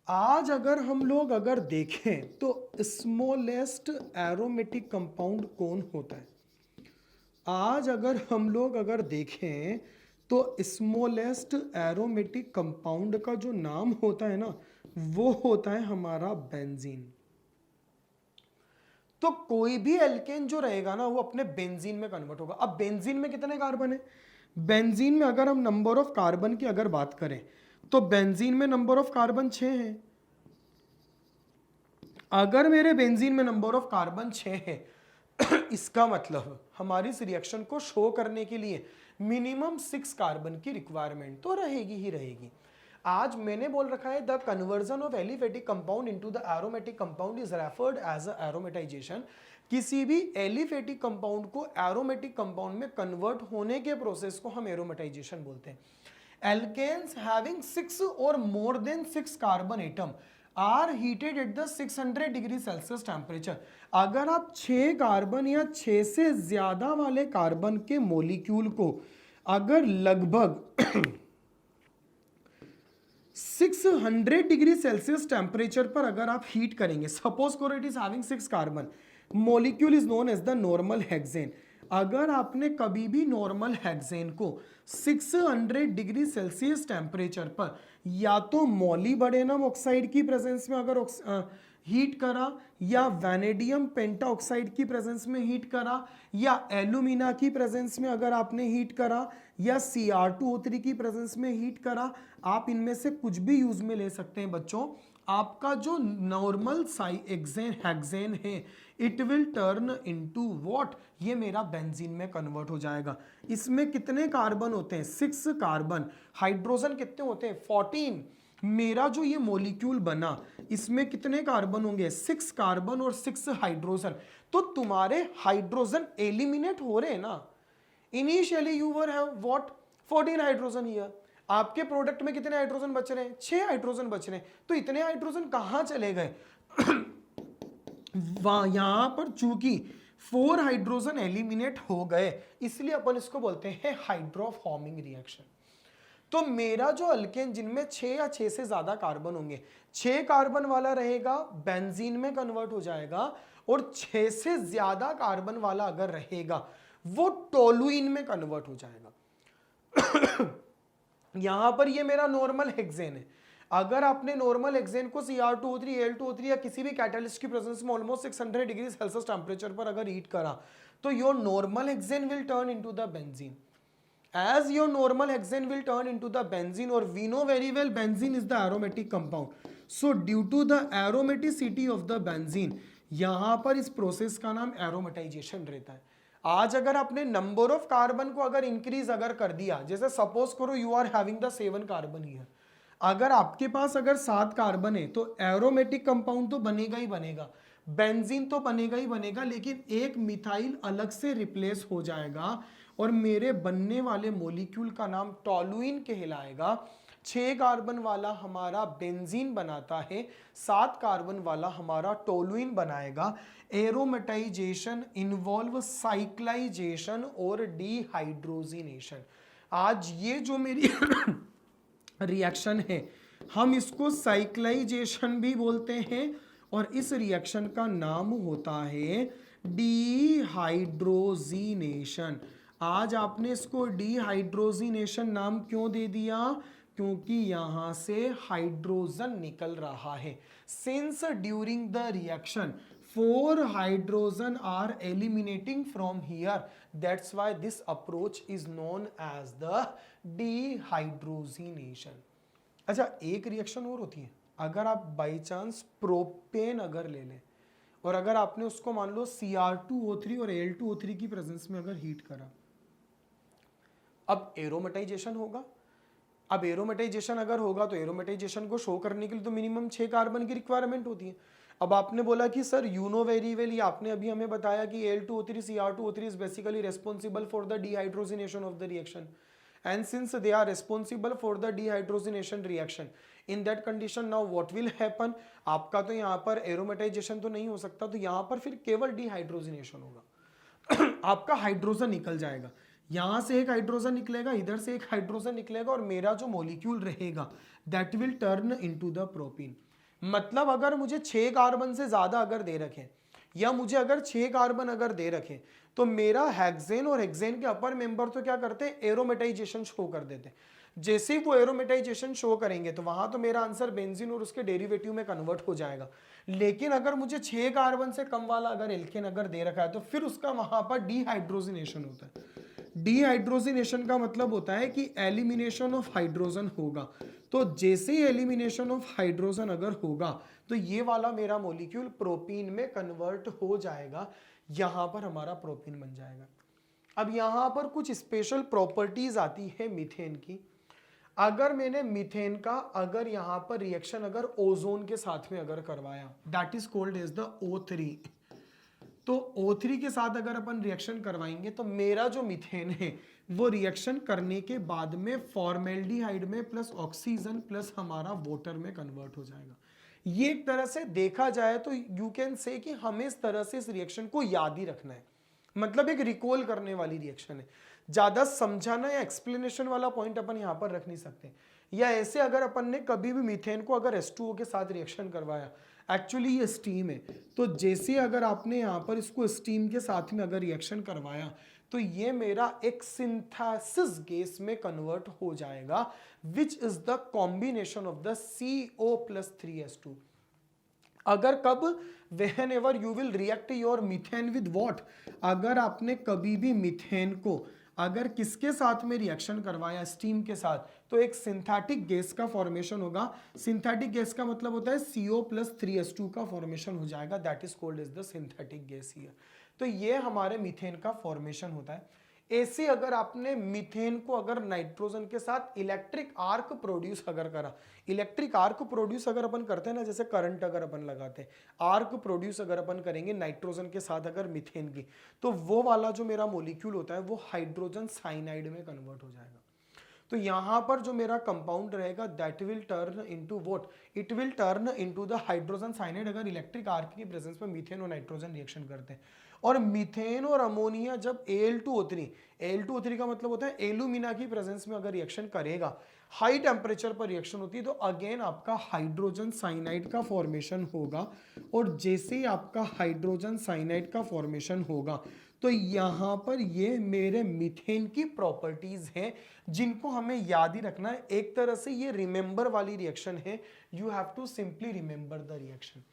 A: आज अगर हम लोग अगर देखें तो स्मॉलेस्ट एरोमेटिक कंपाउंड कौन होता है? आज अगर हम लोग अगर देखें तो स्मॉलेस्ट एरोमेटिक कंपाउंड का जो नाम होता है ना, वो होता है हमारा बेंजीन। तो कोई भी एल्केन जो रहेगा ना, वो अपने बेंजीन में कन्वर्ट होगा। अब बेंजीन में कितने कार्बन है? बेंजीन में अगर हम नंबर ऑफ कार्बन की अगर बात करें तो बेंजीन में नंबर ऑफ कार्बन 6 है। अगर मेरे बेंजीन में नंबर ऑफ कार्बन 6 है इसका मतलब हमारी इस रिएक्शन को शो करने के लिए मिनिमम 6 कार्बन की रिक्वायरमेंट तो रहेगी ही रहेगी। आज मैंने बोल रखा है the conversion of aliphatic compound into the aromatic compound is referred as a aromatization. किसी भी एलिफेटिक कंपाउंड को एरोमेटिक कंपाउंड में कन्वर्ट होने के प्रोसेस को हम एरोमेटाइजेशन बोलते हैं। एल्केन्स हैविंग 6 और more than 6 carbon atom are heated at the 600 degree Celsius temperature. अगर आप 6 कार्बन या 6 से ज्यादा वाले कार्बन के मोलिक्यूल को अगर लगभग 600 डिग्री सेल्सियस टेम्परेचर पर अगर आप हीट करेंगे, सपोज करो it is having 6 carbon, molecule is known as the normal hexane. अगर आपने कभी भी नॉर्मल हेक्सेन को 600 डिग्री सेल्सियस टेम्परेचर पर या तो मोलिब्डेनम ऑक्साइड की प्रेजेंस में अगर हीट करा, या वैनेडियम पेंटाऑक्साइड की प्रेजेंस में हीट करा, या एल्यूमिना की प्रेजेंस में अगर आपने हीट करा, या Cr2O3 की प्रेजेंस में हीट करा, आप इनमें से कुछ भी यूज में ले सकते हैं बच्चों। आपका जो नॉर्मल हेक्सेन है it will turn into what, ये मेरा बेंजीन में कन्वर्ट हो जाएगा। इसमें कितने कार्बन होते हैं? 6 कार्बन। हाइड्रोजन कितने होते हैं? 14। मेरा जो ये मॉलिक्यूल बना इसमें कितने कार्बन होंगे? 6 कार्बन और 6 हाइड्रोजन। तो तुम्हारे हाइड्रोजन एलिमिनेट हो रहे हैं ना। Initially you were have what 14 hydrogen here. आपके प्रोडक्ट में कितने हाइड्रोजन बच रहे हैं? 6 हाइड्रोजन बच रहे हैं। तो इतने हाइड्रोजन कहां चले गए? यहां पर चूंकि 4 हाइड्रोजन एलिमिनेट हो गए, इसलिए अपन इसको बोलते हैं हाइड्रोफॉर्मिंग रिएक्शन। तो मेरा जो अल्केन जिनमें 6 या 6 से ज्यादा कार्बन होंगे, 6 कार्बन वाला रहेगा बेंजीन में कन्वर्ट हो जाएगा, और 6 से ज्यादा कार्बन वाला अगर रहेगा वो टोलुइन में कन्वर्ट हो जाएगा। यहां पर ये मेरा नॉर्मल हेक्सेन है। अगर आपने नॉर्मल हेक्सेन को Cr2O3 Al2O3 या किसी भी कैटलिस्ट की प्रेजेंस में ऑलमोस्ट 600 डिग्री सेल्सियस टेम्परेचर पर अगर हीट करा, तो your normal hexane will turn into the benzene. As your normal hexane will turn into the benzene, or we know very well benzene is the aromatic compound. So due to the aromaticity of the benzene, यहां पर इस process का नाम aromatisation रहता है। आज अगर आपने नंबर ऑफ कार्बन को अगर इंक्रीज अगर कर दिया, जैसे सपोज करो you are having the 7 carbon here, अगर आपके पास अगर 7 कार्बन है तो एरोमेटिक कंपाउंड तो बनेगा ही बनेगा, बेंजीन तो बनेगा ही बनेगा, लेकिन एक मिथाइल अलग से रिप्लेस हो जाएगा और मेरे बनने वाले मॉलिक्यूल का नाम टोलुइन कहलाएगा। 6 कार्बन वाला हमारा बेंजीन बनाता है, 7 कार्बन वाला हमारा टोलुइन बनाएगा। एरोमेटाइजेशन इन्वॉल्व साइक्लाइजेशन और डिहाइड्रोजिनेशन। आज ये जो मेरी रिएक्शन है हम इसको साइक्लाइजेशन भी बोलते हैं, और इस रिएक्शन का नाम होता है डिहाइड्रोजिनेशन। आज आपने इसको डिहाइड्रोजिनेशन नाम क्यों दे दिया? क्योंकि यहां से हाइड्रोजन निकल रहा है। Since during the reaction 4 hydrogen are eliminating from here, that's why this approach is known as the dehydrogenation. अच्छा, एक रिएक्शन और होती है। अगर आप बाई चांस प्रोपेन अगर ले लें और अगर आपने उसको मान लो Cr2O3 और Al2O3 की प्रेजेंस में अगर हीट करा, अब एरोमेटाइजेशन होगा। अब एरोमेटाइजेशन अगर होगा तो एरोमेटाइजेशन को शो करने के लिए तो मिनिमम 6 कार्बन की रिक्वायरमेंट होती है। अब आपने बोला कि sir you know very well, ये आपने अभी हमें बताया कि Al2O3 Cr2O3 is basically responsible for the dehydrogenation of the reaction, and since they are responsible for the dehydrogenation reaction, in that condition now what will happen, आपका तो यहाँ पर एरोमेटाइजेशन तो नहीं हो सकता, तो यहाँ पर फिर केवल डिहाइड्रोजिनेशन होगा आपका हाइड्रोजन निकल जाएगा, यहाँ से एक हाइड्रोजन निकलेगा, इधर से एक हाइड्रोजन निकलेगा, और मेरा जो मॉलिक्यूल रहेगा that will turn into the propene. मतलब अगर मुझे 6 कार्बन से ज्यादा अगर दे रखें, या मुझे अगर 6 कार्बन अगर दे रखें, तो मेरा हेक्सेन और हेक्सेन के अपर मेंबर तो क्या करते हैं, एरोमेटाइजेशन शो कर देते हैं। जैसे ही वो एरोमेटाइजेशन शो करेंगे तो वहां तो मेरा आंसर बेंजीन और उसके डेरिवेटिव में कन्वर्ट हो जाएगा। लेकिन अगर मुझे 6 कार्बन से कम वाला अगर एल्केन अगर दे रखा है तो फिर उसका वहां पर डिहाइड्रोजिनेशन होता है। डिहाइड्रोजिनेशन का मतलब होता है कि एलिमिनेशन ऑफ हाइड्रोजन होगा। तो जैसे ही एलिमिनेशन ऑफ हाइड्रोजन अगर होगा तो ये वाला मेरा मॉलिक्यूल प्रोपीन में कन्वर्ट हो जाएगा, यहां पर हमारा प्रोपीन बन जाएगा। अब यहां पर कुछ स्पेशल प्रॉपर्टीज आती है मीथेन की। अगर मैंने मीथेन का अगर यहां पर रिएक्शन अगर ओजोन के साथ में अगर करवाया, that is called as the O3, तो O3 के साथ अगर अपन रिएक्शन करवाएंगे तो मेरा जो मीथेन है वो रिएक्शन करने के बाद में फॉर्मेल्डिहाइड में प्लस ऑक्सीजन प्लस हमारा वाटर में कन्वर्ट हो जाएगा। ये एक तरह से देखा जाए तो यू कैन से कि हमें इस तरह से इस रिएक्शन को याद ही रखना है, मतलब एक रिकॉल करने वाली रिएक्शन है। ज्यादा समझाना या एक्सप्लेनेशन वाला पॉइंट अपन यहां पर रख नहीं सकते। या ऐसे अगर अपन ने कभी भी मीथेन को अगर H2O के साथ रिएक्शन करवाया, एक्चुअली ये स्टीम है, तो जैसे अगर आपने यहाँ पर इसको स्टीम के साथ में अगर रिएक्शन करवाया तो ये मेरा एक सिंथेसिस गैस में कन्वर्ट हो जाएगा, which is the combination of the CO+3H2। अगर कब, when ever you will react your methane with what, अगर आपने कभी भी मीथेन को अगर किसके साथ में रिएक्शन करवाया, स्टीम के साथ, तो एक सिंथेटिक गैस का फॉर्मेशन होगा। सिंथेटिक गैस का मतलब होता है CO+3H2 का फॉर्मेशन हो जाएगा, that is called as the synthetic gas here. तो ये हमारे मीथेन का फॉर्मेशन होता है। ऐसे अगर आपने मीथेन को अगर नाइट्रोजन के साथ इलेक्ट्रिक आर्क प्रोड्यूस अगर करा, इलेक्ट्रिक आर्क प्रोड्यूस अगर अपन करते हैं ना, जैसे करंट अगर अपन लगाते हैं, आर्क प्रोड्यूस अगर अपन करेंगे नाइट्रोजन के साथ अगर मीथेन की, तो वो वाला जो मेरा मॉलिक्यूल होता है वो हाइड्रोजन साइनाइड में कन्वर्ट हो जाएगा। तो यहां पर जो मेरा कंपाउंड रहेगा that will turn into what, it will turn into the hydrogen cyanide अगर इलेक्ट्रिक आर्क की प्रेजेंस में मीथेन और नाइट्रोजन रिएक्शन करते हैं। और मीथेन और अमोनिया जब Al2O3 का मतलब होता है एल्यूमिना की प्रेजेंस में अगर रिएक्शन करेगा, हाई टेम्परेचर पर रिएक्शन होती है, तो अगेन आपका हाइड्रोजन साइनाइड का फॉर्मेशन होगा। और जैसे ही आपका हाइड्रोजन साइनाइड का फॉर्मेशन होगा तो यहां पर ये मेरे मीथेन की प्रॉपर्टीज हैं जिनको हमें याद ही रखना है। एक तरह से ये रिमेंबर वाली रिएक्शन है, you have to simply remember the reaction.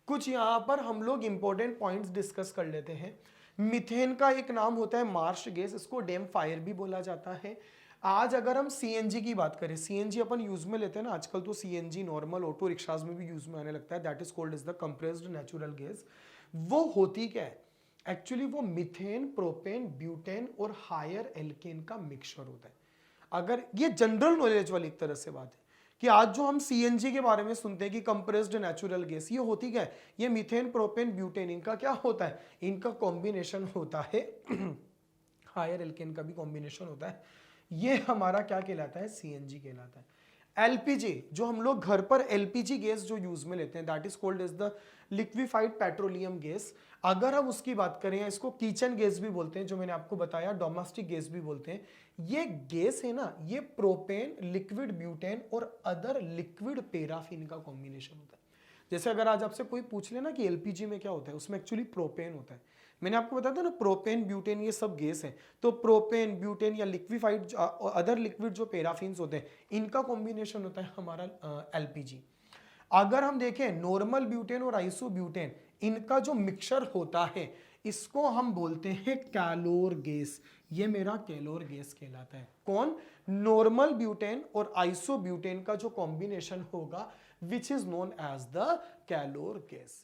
A: कुछ यहां पर हम लोग इंपॉर्टेंट पॉइंट्स डिस्कस कर लेते हैं। मीथेन का एक नाम होता है मार्श गैस, इसको डैम फायर भी बोला जाता है। आज अगर हम सीएनजी की बात करें, सीएनजी अपन यूज में लेते हैं ना आजकल, तो सीएनजी नॉर्मल ऑटो रिक्शाज में भी यूज में आने लगता है, that is called is the compressed natural gas. वो होती क्या है एक्चुअली, वो मिथेन, प्रोपेन, ब्यूटेन और हायर एल्केन का मिक्सचर होता है। अगर ये जनरल नॉलेज वाली एक तरह से बात है कि आज जो हम सीएनजी के बारे में सुनते हैं कि कंप्रेस्ड नेचुरल गैस, ये होती क्या है, ये मीथेन, प्रोपेन, ब्यूटेन, इनका क्या होता है, इनका कॉम्बिनेशन होता है हायर एल्केन का भी कॉम्बिनेशन होता है। ये हमारा क्या कहलाता है, सीएनजी कहलाता है। एलपीजी, जो हम लोग घर पर एलपीजी गैस जो यूज में लेते हैं, that is called as the liquefied petroleum gas. अगर हम उसकी बात करें, इसको किचन गैस भी बोलते हैं, जो मैंने आपको बताया, डोमेस्टिक गैस भी बोलते हैं। ये गैस है ना, ये प्रोपेन, लिक्विड ब्यूटेन और अदर लिक्विड पैराफिन का कॉम्बिनेशन होता है। जैसे अगर आज आपसे कोई पूछ लेना कि एलपीजी में क्या होता है, उसमें एक्चुअली प्रोपेन होता है। मैंने आपको बताया था ना, प्रोपेन, ब्यूटेन ये सब गैस है, तो प्रोपेन, ब्यूटेन या लिक्विफाइड अदर लिक्विड जो पैराफिन्स होते हैं, इनका कॉम्बिनेशन होता है हमारा एलपीजी। अगर हम देखें नॉर्मल ब्यूटेन और आइसोब्यूटेन, इनका जो मिक्सचर होता है, इसको हम बोलते हैं कैलोर गैस। ये मेरा कैलोर गैस कहलाता है। कौन, नॉर्मल ब्यूटेन और आइसोब्यूटेन का जो कॉम्बिनेशन होगा, which is known as the Calor gas.